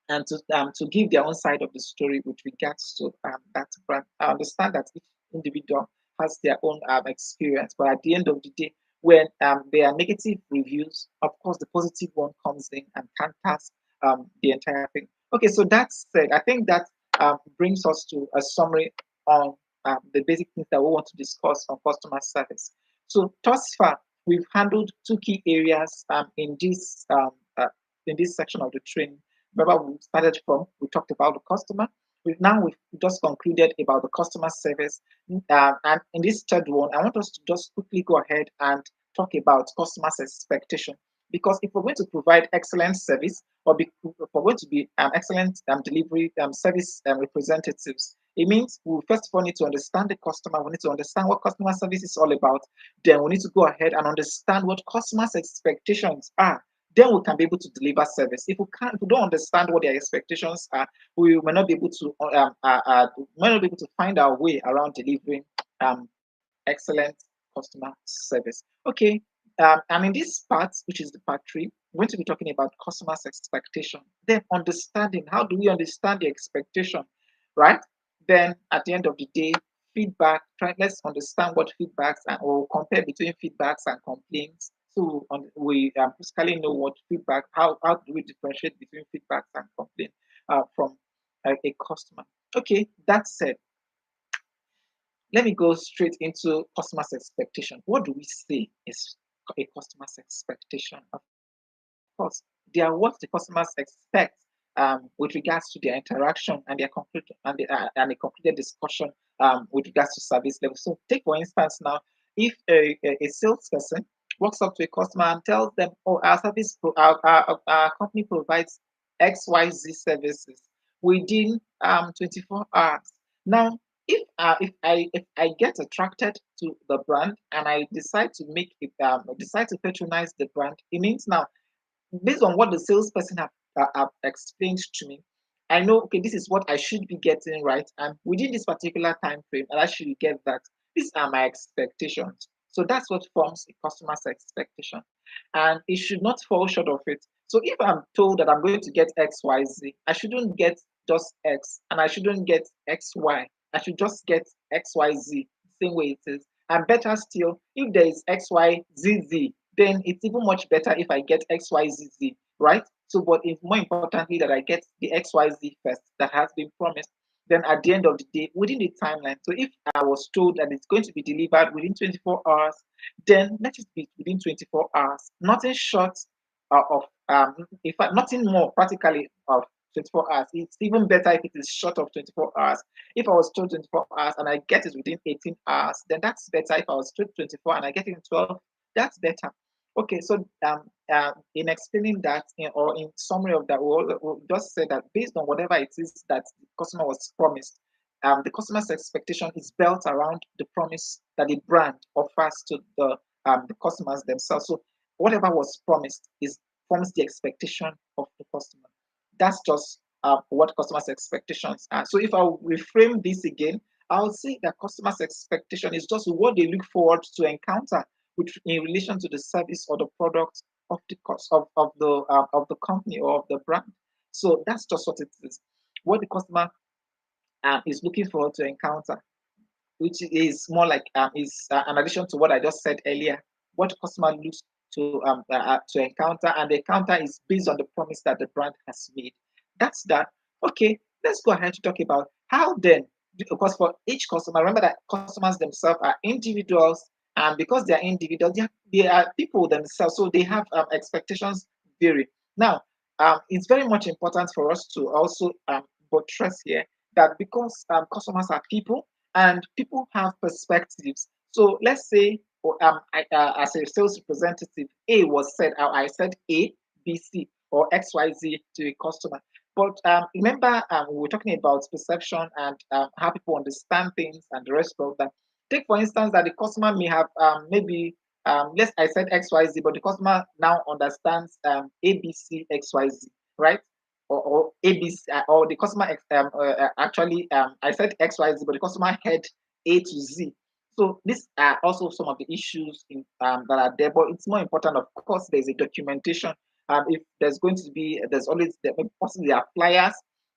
and to give their own side of the story with regards to that brand. I understand that each individual has their own experience, but at the end of the day, when there are negative reviews, of course, the positive one comes in and counters the entire thing. Okay, so that said, I think that brings us to a summary on the basic things that we want to discuss on customer service. So thus far, we've handled two key areas in this section of the training. Remember, we talked about the customer. We've just concluded about the customer service. And in this third one, I want us to just quickly go ahead and talk about customers' expectation. Because if we're going to provide excellent service, if we're going to be excellent delivery service representatives, it means we first of all need to understand the customer. We need to understand what customer service is all about. Then we need to go ahead and understand what customers' expectations are. then we can be able to deliver service. If we don't understand what their expectations are, we may not be able to might not be able to find our way around delivering excellent customer service. Okay, and in this part, which is the part 3, we're going to be talking about customers' expectation. Then understanding, how do we understand the expectation, right? Then at the end of the day, feedback. Let's understand what feedbacks and or compare between feedbacks and complaints. So we basically know what feedback. How do we differentiate between feedbacks and complaints from a customer? Okay, that said, let me go straight into customers' expectation. What do we say is a customer's expectation? Of course, they are what the customers expect with regards to their interaction and their and a completed discussion with regards to service level. So, take for instance now, if a salesperson walks up to a customer and tells them, "Oh, our company provides XYZ services within 24 hours." Now, if I get attracted to the brand and I decide to decide to patronize the brand, it means now, based on what the salesperson have explained to me, I know, okay, this is what I should be getting, right, and within this particular time frame, I should get that. These are my expectations. So that's what forms a customer's expectation, and it should not fall short of it. So if I'm told that I'm going to get XYZ, I shouldn't get just X, and I shouldn't get XY. I should just get XYZ, same way it is. And better still, if there is XYZZ, then it's even much better if I get XYZZ, right? So, but it's more importantly that I get the XYZ first that has been promised. Then at the end of the day, within the timeline. So if I was told that it's going to be delivered within 24 hours, then let it be within 24 hours. Nothing short of, in fact, nothing more practically of 24 hours. It's even better if it is short of 24 hours. If I was told 24 hours and I get it within 18 hours, then that's better. If I was told 24 and I get it in 12, that's better. Okay, so in explaining that, or in summary of that, we'll just say that based on whatever it is that the customer was promised, the customer's expectation is built around the promise that the brand offers to the customers themselves. So whatever was promised forms the expectation of the customer. That's just what customers' expectations are. So if I reframe this again, I'll say that customers' expectation is just what they look forward to encounter in relation to the service or the product of the cost of the company or of the brand. So that's just what it is. What the customer is looking forward to encounter, which is more like is an addition to what I just said earlier. What the customer looks to encounter, and the encounter is based on the promise that the brand has made. That's that. Okay, let's go ahead to talk about how then, because for each customer, remember that customers themselves are individuals, and because they are individuals, they are people themselves, so they have expectations vary. Now, it's very much important for us to also buttress here that because customers are people and people have perspectives. So let's say, as a sales representative, A was said, I said A, B, C, or X, Y, Z to a customer. But remember, we were talking about perception and how people understand things and the rest of that. Take, for instance, that the customer may have maybe, I said X, Y, Z, but the customer now understands A, B, C, X, Y, Z, right? Or ABC, or the customer actually, I said X, Y, Z, but the customer had A to Z. So these are also some of the issues that are there, but it's more important. Of course, there's a documentation. If there's going to be, there's always possibly there are flyers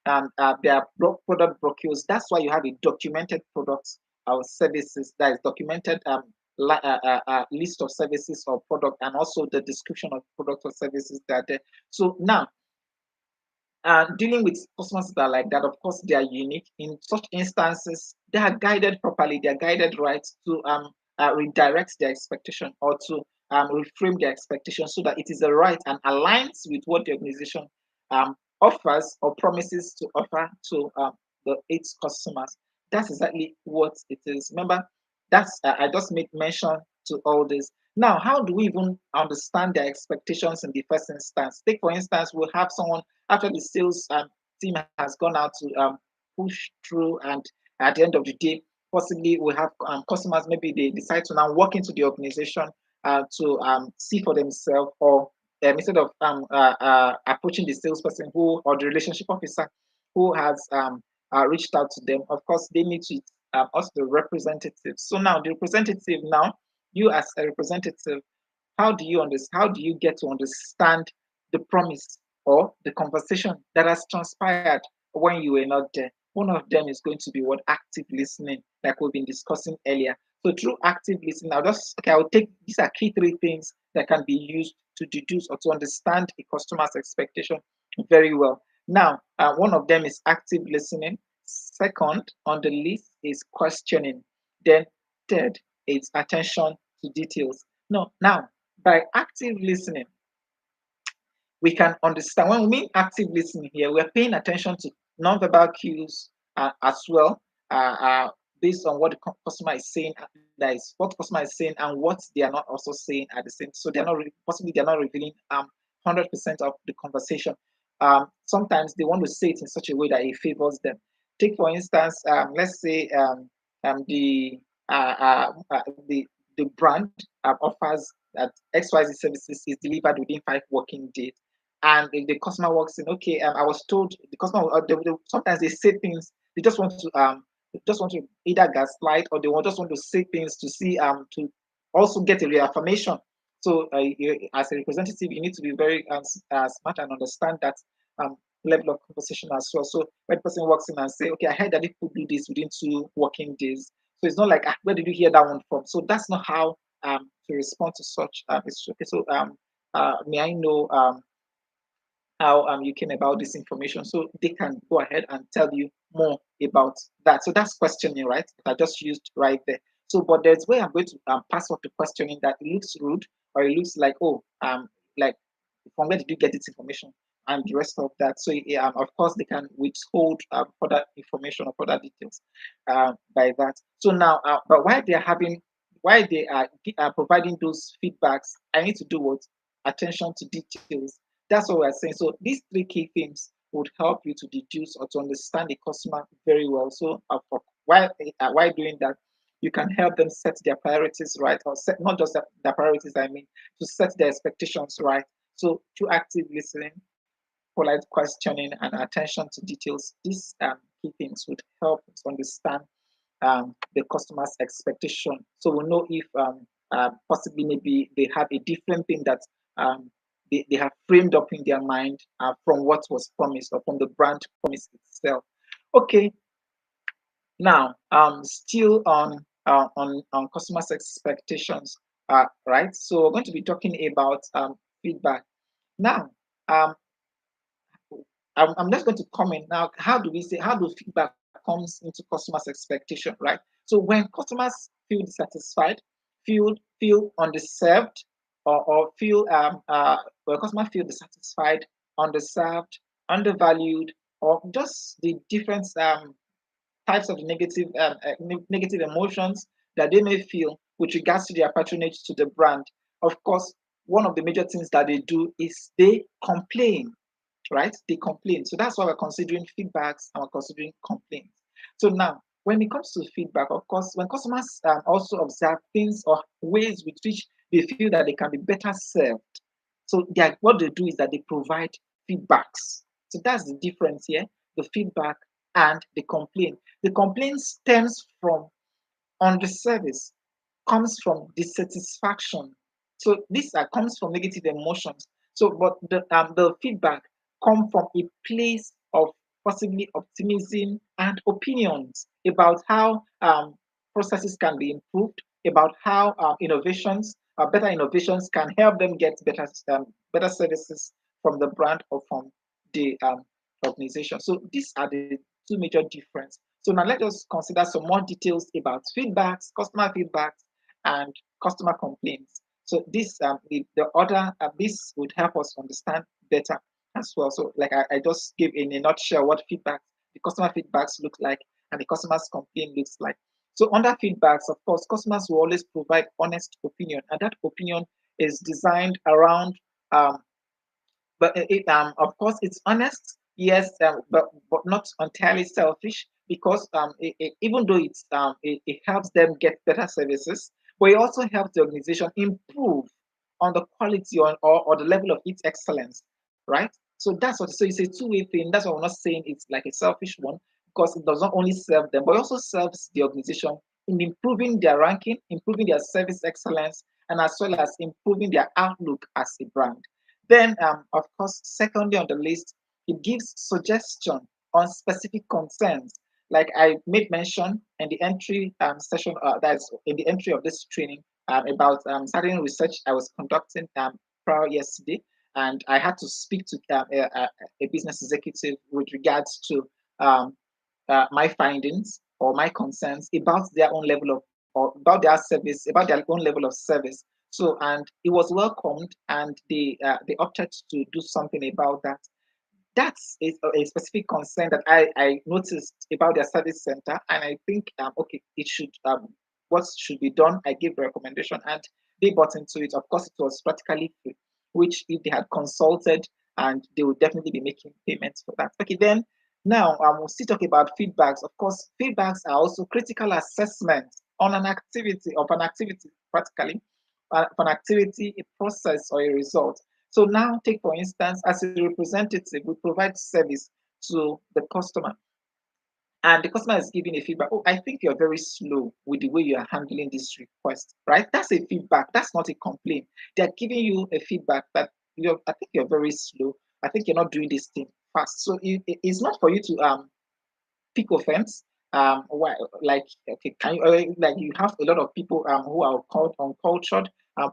and there are product brochures. That's why you have a documented products or services that is documented list of services or product, and also the description of product or services that are there. So now, dealing with customers that are like that, of course, they are unique. In such instances, they are guided properly, they are guided right to redirect their expectation or to reframe their expectation so that it is the right and aligns with what the organization offers or promises to offer to its customers. That's exactly what it is. Remember, I just made mention to all this. Now, how do we even understand their expectations in the first instance? Take, for instance, we'll have someone after the sales team has gone out to push through, and at the end of the day, possibly we have customers, maybe they decide to now walk into the organization to see for themselves, or approaching the salesperson who or the relationship officer who has reached out to them, of course they meet with us, the representative. So now the representative, now you as a representative, how do you understand? How do you get to understand the promise or the conversation that has transpired when you were not there? One of them is going to be what active listening, like we've been discussing earlier. So through active listening, I'll take these are key three things that can be used to deduce or to understand a customer's expectation very well. Now, one of them is active listening. Second on the list is questioning. Then third is attention to details. No, now by active listening, we can understand. When we mean active listening here, we're paying attention to nonverbal cues as well, uh, uh, based on what the customer is saying. That is what the customer is saying and what they are not also saying at the same. So they're not possibly they're not revealing 100% of the conversation. Sometimes they want to say it in such a way that it favors them. Take for instance, let's say the the brand offers that XYZ services is delivered within 5 working days. And if the customer walks in, okay, I was told the customer, sometimes they say things, they just want to either gaslight or just want to say things to see, to also get a reaffirmation. So, as a representative, you need to be very smart and understand that level of conversation as well. So, when the person walks in and say, okay, I heard that people do this within 2 working days. So it's not like, where did you hear that one from? So that's not how to respond to such. It's okay. So may I know how you came about this information, so they can go ahead and tell you more about that. So that's questioning, right? That I just used right there. So, but there's where I'm going to pass off the questioning that it looks rude or it looks like, oh, like from where did you get this information and the rest of that. So, of course, they can withhold further information or further details by that. So now, but while they are providing those feedbacks, I need to do what? Attention to details. That's what we're saying. So these three key things would help you to deduce or to understand the customer very well. So while doing that, you can help them set their priorities right, or set not just their priorities. I mean, to set their expectations right. So through active listening, polite questioning, and attention to details, these key things would help us understand the customer's expectation. So we'll know if possibly maybe they have a different thing that um, they have framed up in their mind from what was promised or from the brand promise itself. Okay, now still on customers' expectations, right? So we're going to be talking about feedback. Now, um, I'm just going to comment now. How do feedback comes into customers' expectation, right? So when customers feel dissatisfied, feel undeserved, or feel when customers feel dissatisfied, underserved, undervalued, or just the different types of negative emotions that they may feel with regards to their patronage to the brand. Of course, one of the major things that they do is they complain, right? They complain. So that's why we're considering feedbacks and we're considering complaints. So now, when it comes to feedback, of course, when customers also observe things or ways with which they feel that they can be better served, so what they do is that they provide feedbacks. So that's the difference here: the feedback and the complaint. The complaint stems from on the service, comes from dissatisfaction. So this comes from negative emotions. So, but the feedback come from a place of possibly optimism and opinions about how processes can be improved, about how better innovations can help them get better services from the brand or from the organization. So these are the two major differences. So now let us consider some more details about feedbacks, customer feedbacks, and customer complaints. So the other this would help us understand better as well. So like I just gave in a nutshell what the customer feedbacks look like, and the customer's complaint looks like. So under feedbacks, of course, customers will always provide honest opinion, and that opinion is designed around um, but of course it's honest, yes, but not entirely selfish, because even though it helps them get better services, but it also helps the organization improve on the quality or the level of its excellence, right? So that's what. So it's a two-way thing. That's why we're not saying it's like a selfish one, because it does not only serve them, but it also serves the organization in improving their ranking, improving their service excellence, and as well as improving their outlook as a brand. Then, of course, secondly on the list, it gives suggestion on specific concerns. Like I made mention in the entry session, that's in the entry of this training, about certain research I was conducting prior yesterday, and I had to speak to a business executive with regards to um, my findings or my concerns about their own level of, or about their service, about their own level of service. So, and it was welcomed, and they opted to do something about that. That's a specific concern that I noticed about their service center, and I think okay, it should what should be done. I gave a recommendation, and they bought into it. Of course, it was practically free, which if they had consulted, and they would definitely be making payments for that. Okay, then now we'll still talk about feedbacks. Of course, feedbacks are also critical assessments on an activity, practically, of an activity, a process, or a result. So now, take for instance, as a representative, we provide service to the customer, and the customer is giving a feedback. Oh, I think you're very slow with the way you are handling this request, right? That's a feedback. That's not a complaint. They're giving you a feedback that I think you're very slow. I think you're not doing this thing fast. So it's not for you to pick offense. Why, like, okay, can you like you have a lot of people who are called uncultured,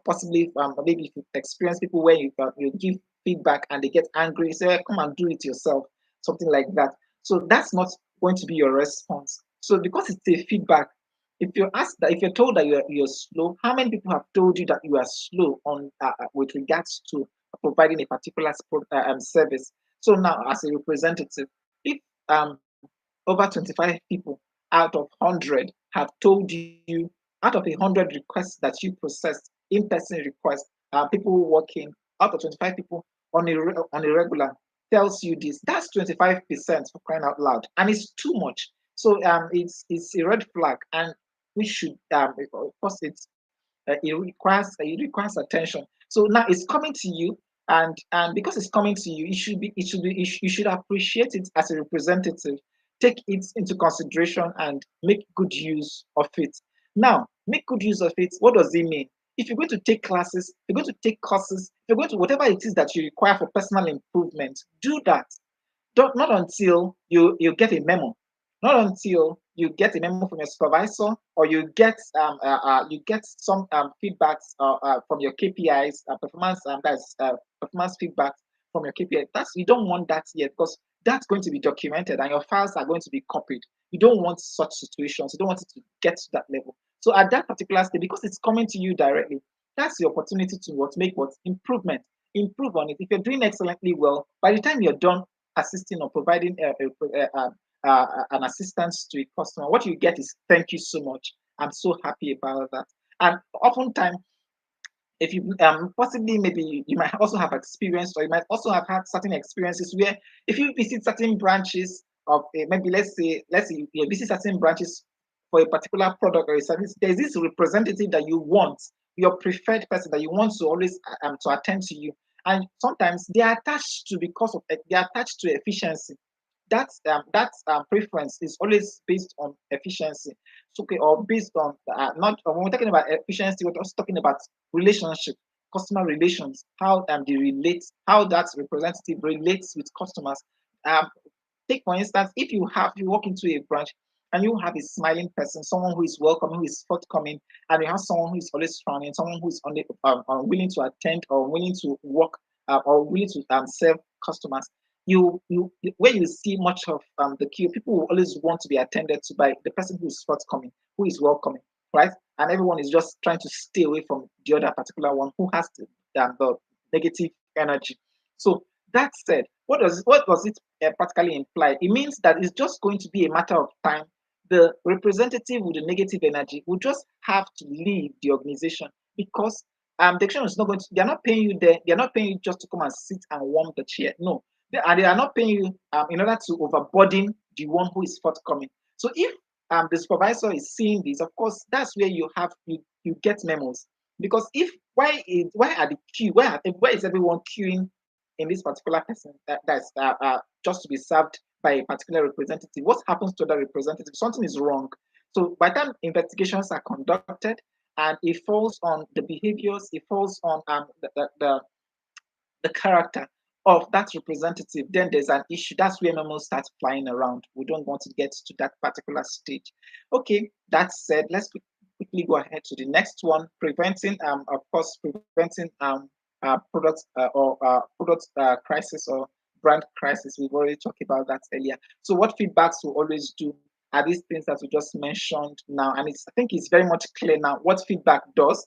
possibly maybe if you experience people where you give feedback and they get angry, say, "Hey, come and do it yourself," something like that. So that's not going to be your response. So because it's a feedback, if you're told that you're slow, how many people have told you that you are slow on with regards to providing a particular service? So now, as a representative, if over 25 people out of 100 have told you, out of 100 requests that you processed, in-person requests, people working, out of 25 people on a regular tells you this, that's 25% for crying out loud, and it's too much. So it's a red flag, and we should of course it requires attention. So now it's coming to you, and because it's coming to you, you should appreciate it as a representative, take it into consideration, and make good use of it. Now, make good use of it. What does it mean? If you're going to take classes, if you're going to take courses, if you're going to whatever it is that you require for personal improvement, do that. Don't, not until you get a memo, not until you get a memo from your supervisor, or you get some feedbacks from your KPIs, performance that's performance feedback from your KPI. That's, you don't want that yet, because that's going to be documented and your files are going to be copied. You don't want such situations. You don't want it to get to that level. So at that particular stage, because it's coming to you directly, that's the opportunity to make what improvement, improve on it. If you're doing excellently well, by the time you're done assisting or providing an assistance to a customer, what you get is thank you so much. I'm so happy about that. And oftentimes, if you possibly maybe you might also have experience, or you might also have had certain experiences where if you visit certain branches of maybe let's say you visit certain branches for a particular product or a service, there's this representative that you want, your preferred person that you want to always to attend to you, and sometimes they are attached to, because of they are attached to efficiency. That preference is always based on efficiency. So, okay, or based on not when we're talking about efficiency, we're also talking about relationship, customer relations, how they relate, how that representative relates with customers. Um, Take for instance, if you walk into a branch and you have a smiling person, someone who is welcoming, who is forthcoming, and you have someone who is always frowning, someone who is only willing to attend or willing to work or willing to serve customers. Where you see much of the queue, people will always want to be attended to by the person who is forthcoming, who is welcoming, right? And everyone is just trying to stay away from the other particular one who has the negative energy. So that said, what does it practically imply? It means that it's just going to be a matter of time. The representative with the negative energy will just have to leave the organization, because the action is not going to. They are not paying you there. They are not paying you just to come and sit and warm the chair. No, and they are not paying you in order to overburden the one who is forthcoming. So if the supervisor is seeing this, of course, that's where you get memos. Because if why are the queue why is everyone queuing in this particular person that's just to be served by a particular representative? What happens to the representative? Something is wrong. So by the time investigations are conducted and it falls on the behaviors, it falls on the character of that representative, then there's an issue. That's where memos start flying around. We don't want to get to that particular stage. Okay, that said, let's quickly go ahead to the next one. Preventing, of course, preventing product crisis or brand crisis. We've already talked about that earlier. So, what feedbacks we always do are these things that we just mentioned now, and I think it's very much clear now what feedback does.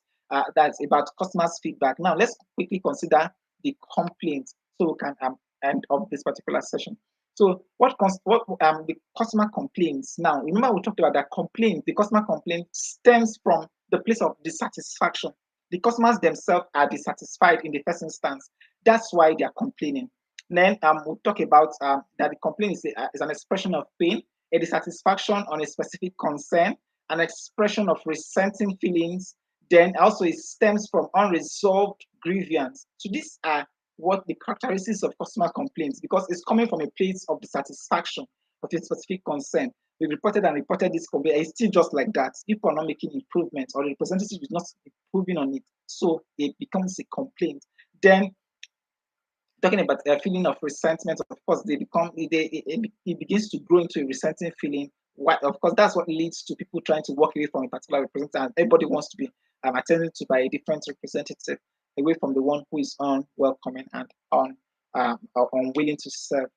That's about customers' feedback. Now, let's quickly consider the complaints so we can end of this particular session. So what the customer complaints now? Remember we talked about that complaint. The customer complaint stems from the place of dissatisfaction. The customers themselves are dissatisfied in the first instance. That's why they are complaining. Then we'll talk about that the complaint is an expression of pain, a dissatisfaction on a specific concern, an expression of resenting feelings. Then also it stems from unresolved grievance. So these are what the characteristics of customer complaints, because it's coming from a place of dissatisfaction of a specific concern. We reported this complaint. It's still just like that. People are not making improvements, or the representative is not improving on it. So it becomes a complaint. Then talking about a feeling of resentment, of course, it begins to grow into a resenting feeling. Of course, that's what leads to people trying to walk away from a particular representative. And everybody wants to be attended to by a different representative, away from the one who is unwelcoming and unwilling to serve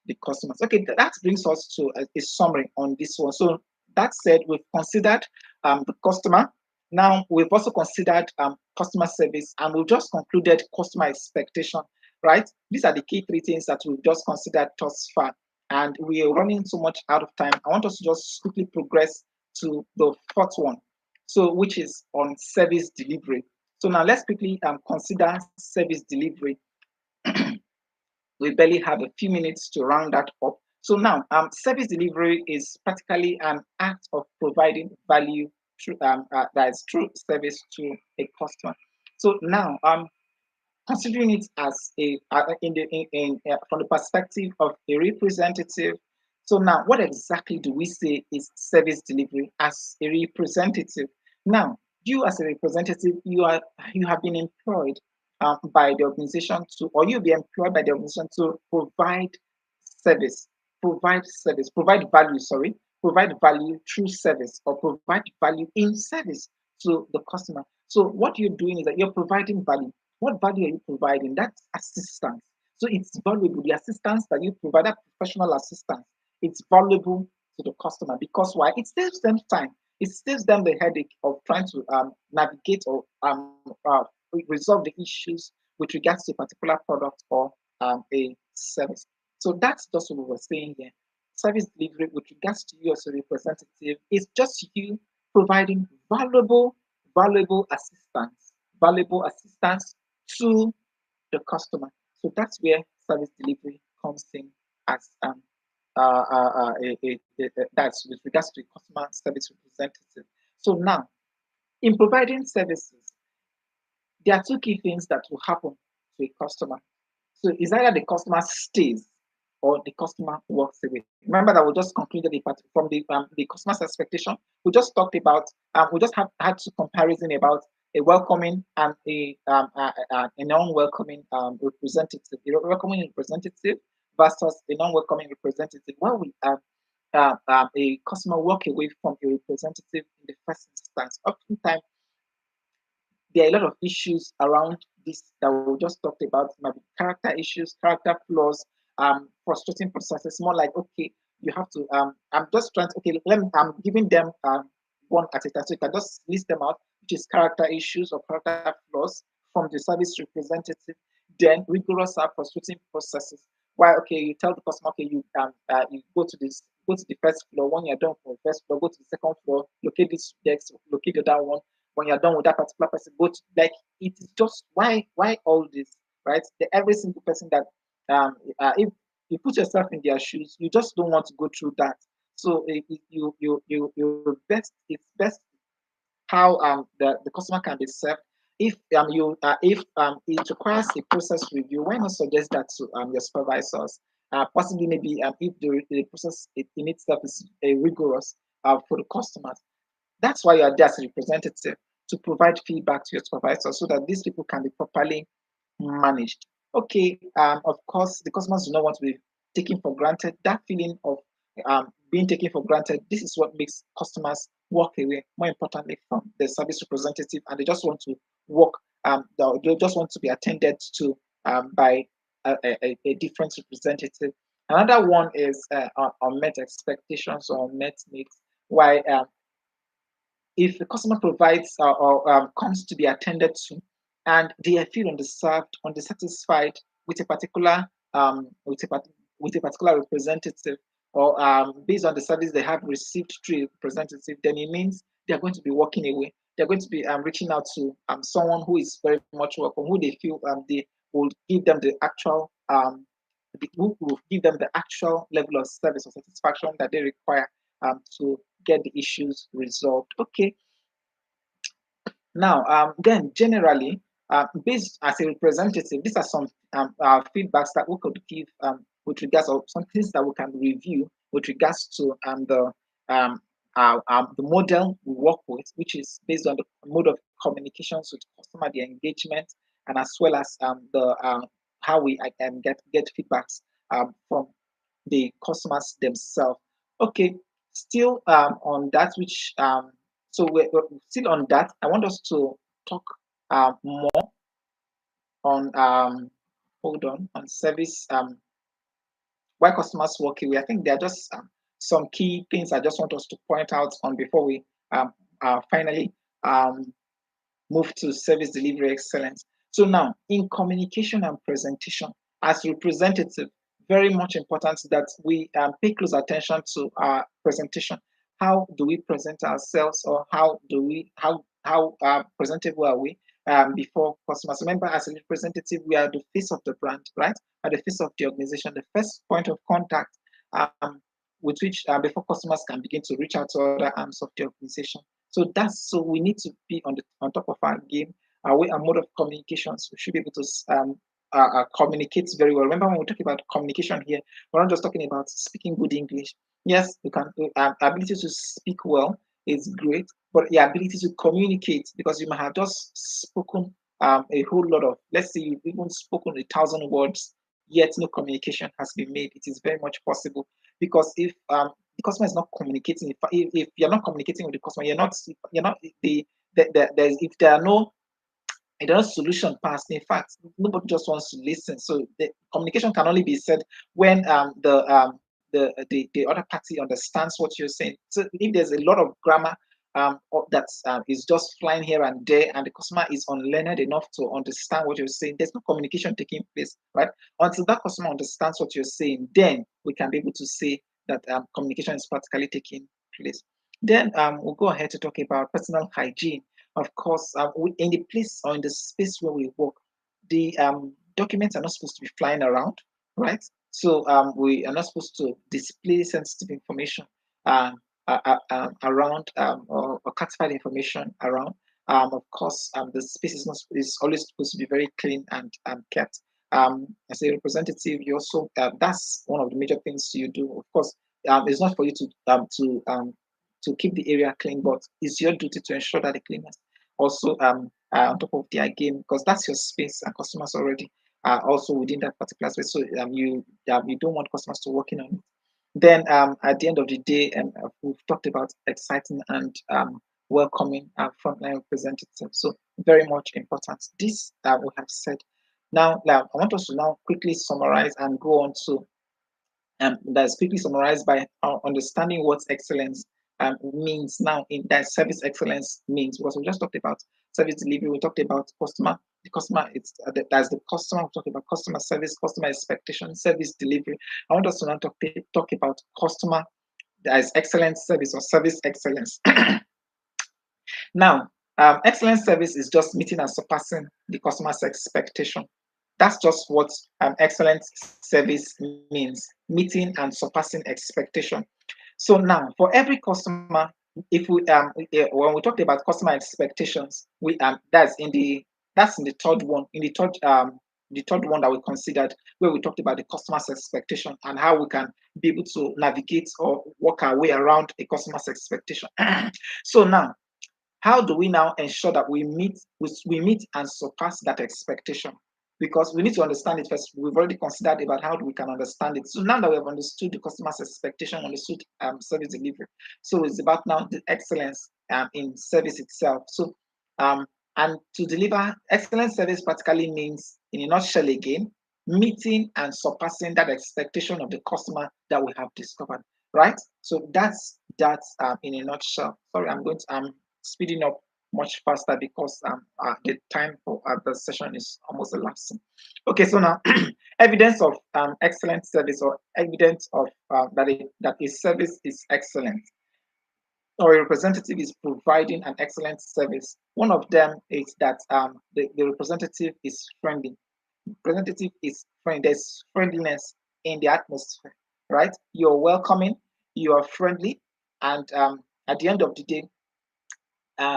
the customers. Okay, that brings us to a summary on this one. So that said, we've considered the customer. Now we've also considered customer service, and we've just concluded customer expectation. Right? These are the key three things that we've just considered thus far. And we are running so much out of time. I want us to just quickly progress to the fourth one, so which is on service delivery. So now let's quickly consider service delivery. We barely have a few minutes to round that up. So now, service delivery is practically an act of providing value through that is true service to a customer. So now, considering it as from the perspective of a representative. So now, what exactly do we say is service delivery as a representative? Now, you as a representative, you have been employed by the organization to, or you'll be employed by the organization to provide service, provide value. Sorry, provide value through service, or provide value in service to the customer. So what you're doing is that you're providing value. What value are you providing? That's assistance. So it's valuable. The assistance that you provide, that professional assistance, it's valuable to the customer, because why? It saves them time. It saves them the headache of trying to navigate or resolve the issues with regards to a particular product or a service. So that's just what we were saying here. Service delivery with regards to you as a representative is just you providing valuable assistance to the customer. So that's where service delivery comes in as that's with regards to a customer service representative. So now, in providing services, there are two key things that will happen to a customer. So it's either the customer stays or the customer walks away. Remember that we just concluded the part from the customer's expectation. We just talked about we just had to comparison about a welcoming and a non-welcoming representative. A welcoming representative versus a non-welcoming representative. When we a customer walk away from a representative in the first instance, oftentimes there are a lot of issues around this that we just talked about. Maybe character issues, character flaws, frustrating processes. More like, okay, you have to. I'm just trying to. Okay, I'm giving them one at a time, so you can just list them out, which is character issues or character flaws from the service representative. Then rigorous frustrating processes. Why? Okay, you tell the customer, okay, you go to the first floor. When you're done for the first floor, go to the second floor. Locate this desk. Locate the other one. When you're done with that particular person, go to, like, it is just why all this, right? Every single person that if you put yourself in their shoes, you just don't want to go through that. So you best it's best how the customer can be served. If it requires a process review, why not suggest that to your supervisors? Possibly maybe if the process in itself is rigorous for the customers. That's why you are there as a representative, to provide feedback to your supervisor so that these people can be properly managed. Okay, of course, the customers do not want to be taken for granted. That feeling of being taken for granted, this is what makes customers walk away, more importantly, from the service representative, and they just want to walk, they just want to be attended to by a different representative. Another one is unmet expectations or unmet needs. Why if the customer provides or comes to be attended to, and they feel underserved, undissatisfied with a particular with a particular representative, or based on the service they have received through a representative, then it means they are going to be walking away. They're going to be reaching out to someone who is very much welcome, who they feel they will give them the actual who will give them the actual level of service or satisfaction that they require to get the issues resolved. Okay, now then generally, based as a representative, these are some feedbacks that we could give with regards of some things that we can review with regards to the model we work with, which is based on the mode of communications with customer, the engagement, and as well as the how we get feedbacks from the customers themselves. Okay, still on that, which so we're still on that. I want us to talk more on hold on service why customers walk away. I think there are just some key things I just want us to point out on before we finally move to service delivery excellence. So now, in communication and presentation, as representative, very much important that we pay close attention to our presentation. How do we present ourselves, or how presentable are we before customers? Remember, as a representative, we are the face of the brand, right? At the face of the organization, the first point of contact with which before customers can begin to reach out to other arms of the organization. So we need to be on top of our game. Our way, our mode of communications, we should be able to communicate very well. Remember, when we talk about communication here, we're not just talking about speaking good English. Yes, you can. Ability to speak well is great, but the ability to communicate, because you might have just spoken a whole lot of, let's say you've even spoken 1,000 words, yet no communication has been made. It is very much possible, because if the customer is not communicating, if you're not communicating with the customer, you're not there's if there are no solution passed. In fact, nobody just wants to listen. So the communication can only be said when the other party understands what you're saying. So if there's a lot of grammar that is just flying here and there, and the customer is unlearned enough to understand what you're saying, there's no communication taking place, right? Until that customer understands what you're saying, then we can be able to say that communication is practically taking place. Then we'll go ahead to talk about personal hygiene. Of course, in the place or in the space where we work, the documents are not supposed to be flying around, right? So we are not supposed to display sensitive information around or classified information around. Of course, the space is always supposed to be very clean and kept. As a representative, you also that's one of the major things you do. Of course, it's not for you to keep the area clean, but it's your duty to ensure that the cleaners also on top of their game, because that's your space, and customers already are also within that particular space. So you don't want customers to work in on it. Then at the end of the day, we've talked about exciting and welcoming frontline representatives. So very much important. This we have said. Now, I want us to now quickly summarize and go on to that's quickly summarized by understanding what excellence means now in that service excellence means. Because we just talked about service delivery, we talked about customer. The customer, that's the customer. We talked about customer service, customer expectation, service delivery. I want us to now talk about customer as excellent service or service excellence. Now, excellent service is just meeting and surpassing the customer's expectation. That's just what excellent service means, meeting and surpassing expectation. So now, for every customer, if we when we talked about customer expectations, we that's in the third one, the third one that we considered, where we talked about the customer's expectation and how we can be able to navigate or work our way around a customer's expectation. So now, how do we now ensure that we meet and surpass that expectation? Because we need to understand it first. We've already considered about how we can understand it. So now that we have understood the customer's expectation, understood service delivery, so it's about now the excellence in service itself. So and to deliver excellent service practically means, in a nutshell again, meeting and surpassing that expectation of the customer that we have discovered, right? So that's in a nutshell. Sorry, I'm speeding up much faster because the time for the session is almost elapsing. Okay, so now evidence of excellent service, or evidence of that a service is excellent or a representative is providing an excellent service. One of them is that the representative is friendly. Representative is friendly. There's friendliness in the atmosphere, right? You're welcoming, you are friendly, and at the end of the day,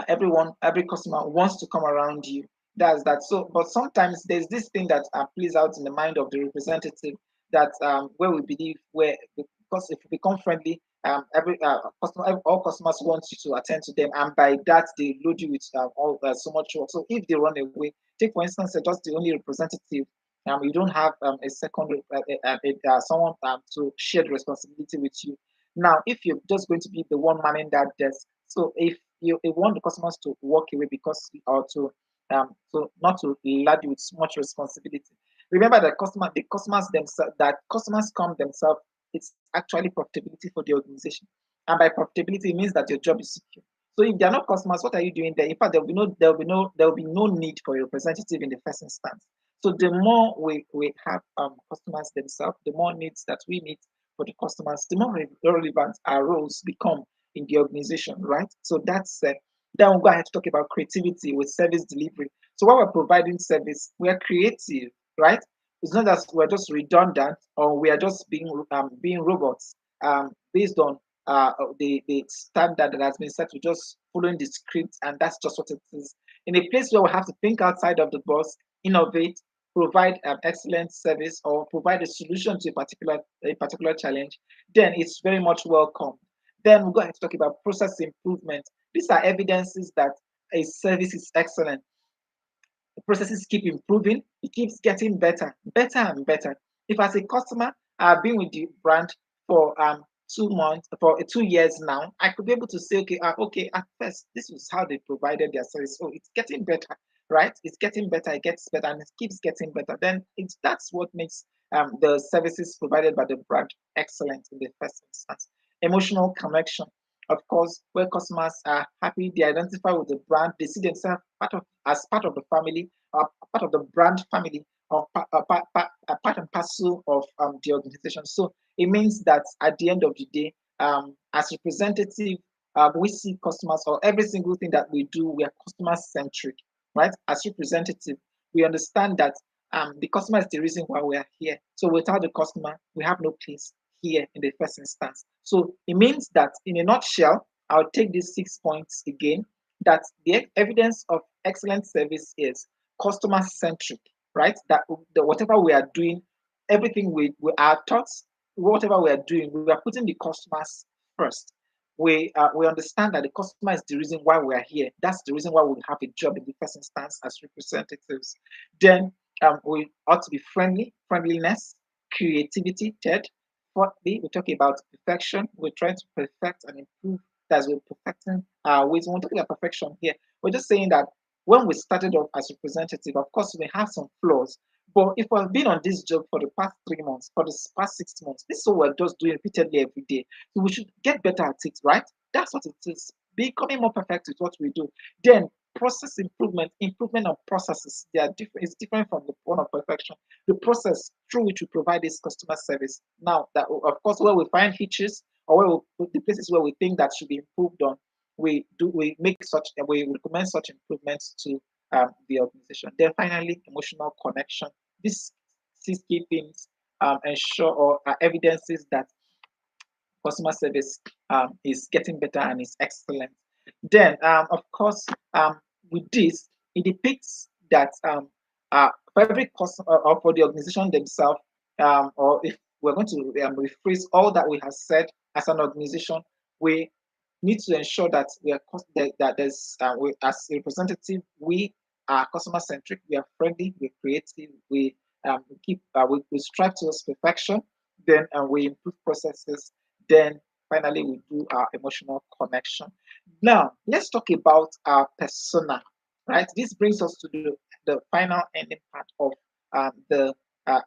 every customer wants to come around you. That's that. So, but sometimes there's this thing that plays out in the mind of the representative, that where we believe, where, because if we become friendly, all customers want you to attend to them, and by that they load you with all so much work. So if they run away, take for instance, just the only representative. You don't have a second someone to share the responsibility with you. Now, if you're just going to be the one manning that desk, so if you want the customers to walk away because, or to so not to lad you with so much responsibility. Remember that the customers themselves, that customers come themselves, it's actually profitability for the organization. And by profitability, it means that your job is secure. So if they're not customers, what are you doing there? In fact, there will be no need for a representative in the first instance. So the more we have customers themselves, the more needs that we meet for the customers, the more relevant our roles become in the organization, right? So that's then we'll go ahead to talk about creativity with service delivery. So while we're providing service, we are creative, right? It's not that we're just redundant, or we are just being robots based on the standard that has been set to just following the script, and that's just what it is. In a place where we have to think outside of the box, innovate, provide excellent service, or provide a solution to a particular challenge, then it's very much welcome. Then we'll go ahead to talk about process improvement. These are evidences that a service is excellent. The processes keep improving, it keeps getting better, better and better. If as a customer I've been with the brand for 2 months, for 2 years now, I could be able to say, okay, at first this was how they provided their service. Oh, it's getting better, right? It's getting better, it gets better, and it keeps getting better. Then that's what makes the services provided by the brand excellent in the first instance. Emotional connection. Of course, where customers are happy, they identify with the brand, they see themselves as part of the family, or part of the brand family, or part and parcel of the organization. So it means that at the end of the day, as representative, we see customers, or every single thing that we do, we are customer centric, right? As representative, we understand that the customer is the reason why we are here. So without the customer, we have no place here in the first instance. So it means that, in a nutshell, I'll take these 6 points again, that the evidence of excellent service is customer centric, right? That whatever we are doing, everything we our thoughts, whatever we are doing, we are putting the customers first. We understand that the customer is the reason why we are here. That's the reason why we have a job in the first instance as representatives. Then we ought to be friendliness, creativity. Third, fourthly, we talk about perfection. We're trying to perfect and improve. That's we're perfecting our ways. We're talking about perfection here. We're just saying that when we started off as representative, of course, we have some flaws. But if we've been on this job for the past 3 months, for the past 6 months, this is what we're just doing repeatedly every day. So we should get better at it, right? That's what it is. Becoming more perfect with what we do. Then process improvement, improvement of processes. They are different. It's different from the one of perfection. The process through which we provide this customer service. Now, that of course, where we find hitches, or the places where we think that should be improved on, we recommend such improvements to the organization. Then finally, emotional connection. These 6 key things ensure, or are evidences that customer service is getting better and is excellent. Then, of course, with this, it depicts that for every customer or for the organization themselves, or if we're going to rephrase all that we have said as an organization, we need to ensure that that there's as a representative, we are customer centric, we are friendly, we're creative, we strive towards perfection, then we improve processes, then finally we do our emotional connection. Now let's talk about our persona, right? This brings us to the final ending part of the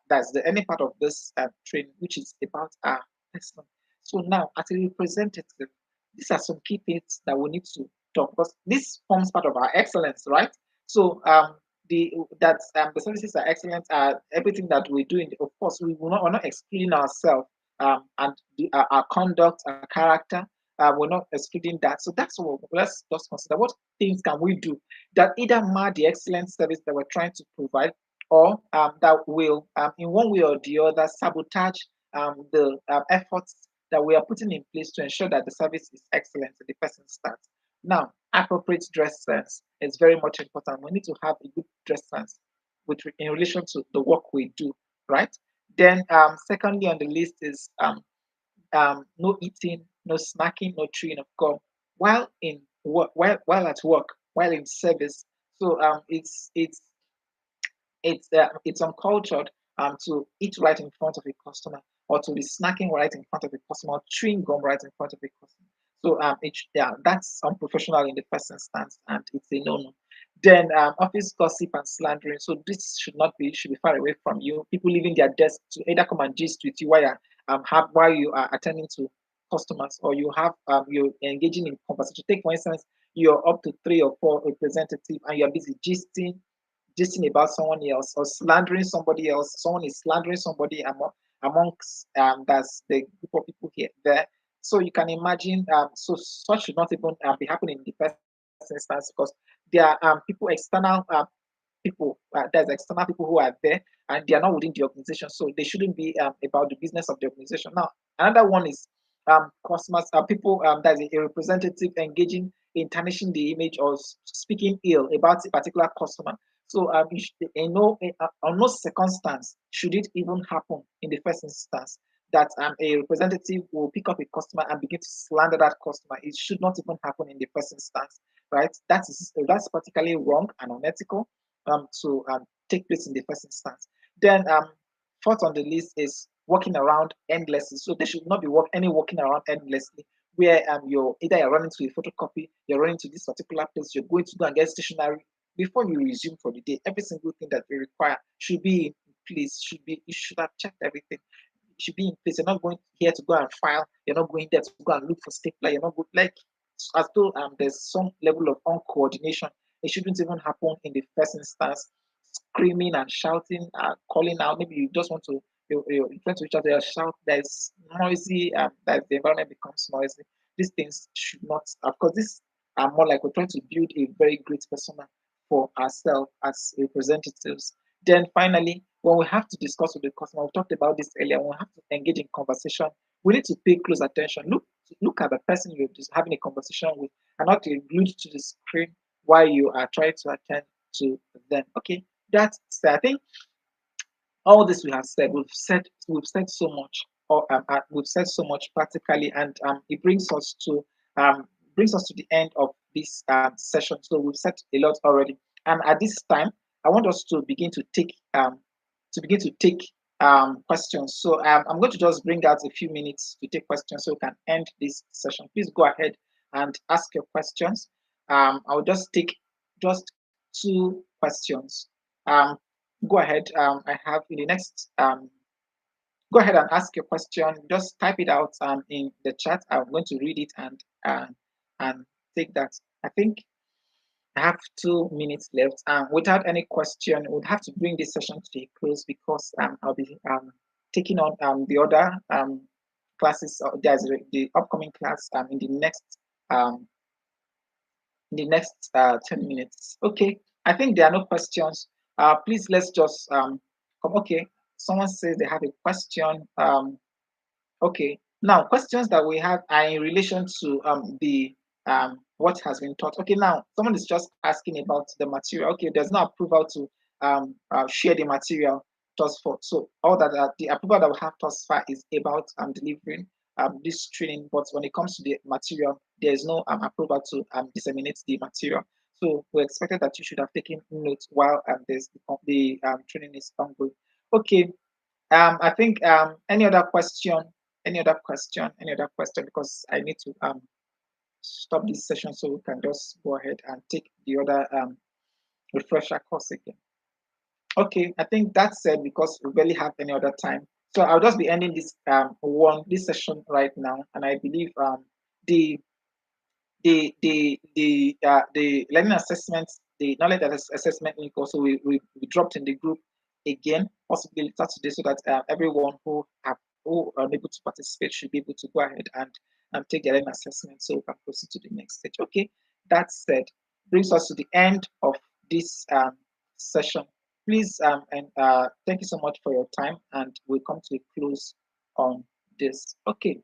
that's the ending part of this training, which is about our person. So now, as a representative, these are some key things that we need to talk, because this forms part of our excellence, right? So the services are excellent. Everything that we do, of course, we're not excluding ourselves and our conduct, our character. We're not excluding that. So that's what let's just consider. What things can we do that either mar the excellent service that we're trying to provide, or that will, in one way or the other, sabotage the efforts that we are putting in place to ensure that the service is excellent and the person starts. Now, appropriate dress sense is very much important. We need to have a good dress sense in relation to the work we do, right? Then, secondly on the list is no eating, no snacking, no chewing of gum while in work, while at work, while in service. So it's uncultured to eat right in front of a customer, or to be snacking right in front of a customer, or chewing gum right in front of a customer. So that's unprofessional in the first instance, and it's a no-no. Then office gossip and slandering. So this should be far away from you. People leaving their desk to either come and gist with you while you are attending to customers, or you're engaging in conversation. Take for instance, you're up to 3 or 4 representatives and you're busy gisting about someone else or slandering somebody else. Someone is slandering somebody amongst that's the group of people here there. So you can imagine, so such should not even be happening in the first instance, because there are people external there's external people who are there and they are not within the organization, so they shouldn't be about the business of the organization. Now another one is customers, people that's a representative engaging in tarnishing the image or speaking ill about a particular customer. So on no circumstance should it even happen in the first instance that a representative will pick up a customer and begin to slander that customer. It should not even happen in the first instance, right? That's particularly wrong and unethical to take place in the first instance. Then fourth on the list is walking around endlessly. So there should not be walking around endlessly where you're running to a photocopy, you're running to this particular place, you're going to go and get stationery before you resume for the day. Every single thing that we require should be in place. You should have checked everything. It should be in place. You're not going here to go and file. You're not going there to go and look for stapler. You're not good like as though there's some level of uncoordination. It shouldn't even happen in the first instance. Screaming and shouting, calling out. Maybe you just want to you're trying to reach out there, shout. There's noisy. That the environment becomes noisy. These things should not. Of course, this are more like we're trying to build a very great persona for ourselves as representatives. Then finally, when we have to discuss with the customer, we talked about this earlier. When we have to engage in conversation, we need to pay close attention. Look at the person you're just having a conversation with, and not be glued to the screen while you are trying to attend to them. Okay, that's I think all this we have said, we've said so much, or we've said so much practically, and it brings us to the end of this session. So we've said a lot already, and at this time, I want us to begin to take questions. So I'm going to just bring out a few minutes to take questions so we can end this session. Please go ahead and ask your questions. I'll just take just 2 questions. Um, Go ahead. I have in the next. Go ahead and ask your question. Just type it out in the chat. I'm going to read it and take that. I think I have 2 minutes left. Without any question, we'd have to bring this session to a close because I'll be taking on the other classes. There's the upcoming class um, in the next 10 minutes. Okay, I think there are no questions. Please let's just come. Okay, someone says they have a question. Okay, Now, questions that we have are in relation to the what has been taught. Okay, now someone is just asking about the material. Okay, there's no approval to share the material thus far. So all that the approval that we have thus far is about delivering this training. But when it comes to the material, there is no approval to disseminate the material. So we expected that you should have taken notes while the training is ongoing. Okay, I think any other question, any other question, any other question, because I need to stop this session so we can just go ahead and take the other refresher course again. Okay, I think that's it because we barely have any other time. So I'll just be ending this session right now, and I believe the the learning assessments, the knowledge assessment link also we dropped in the group again, possibly later today, so that everyone who are able to participate should be able to go ahead and take their learning assessment so we can proceed to the next stage. Okay, that said, brings us to the end of this session. Please and thank you so much for your time, and we'll come to a close on this. Okay.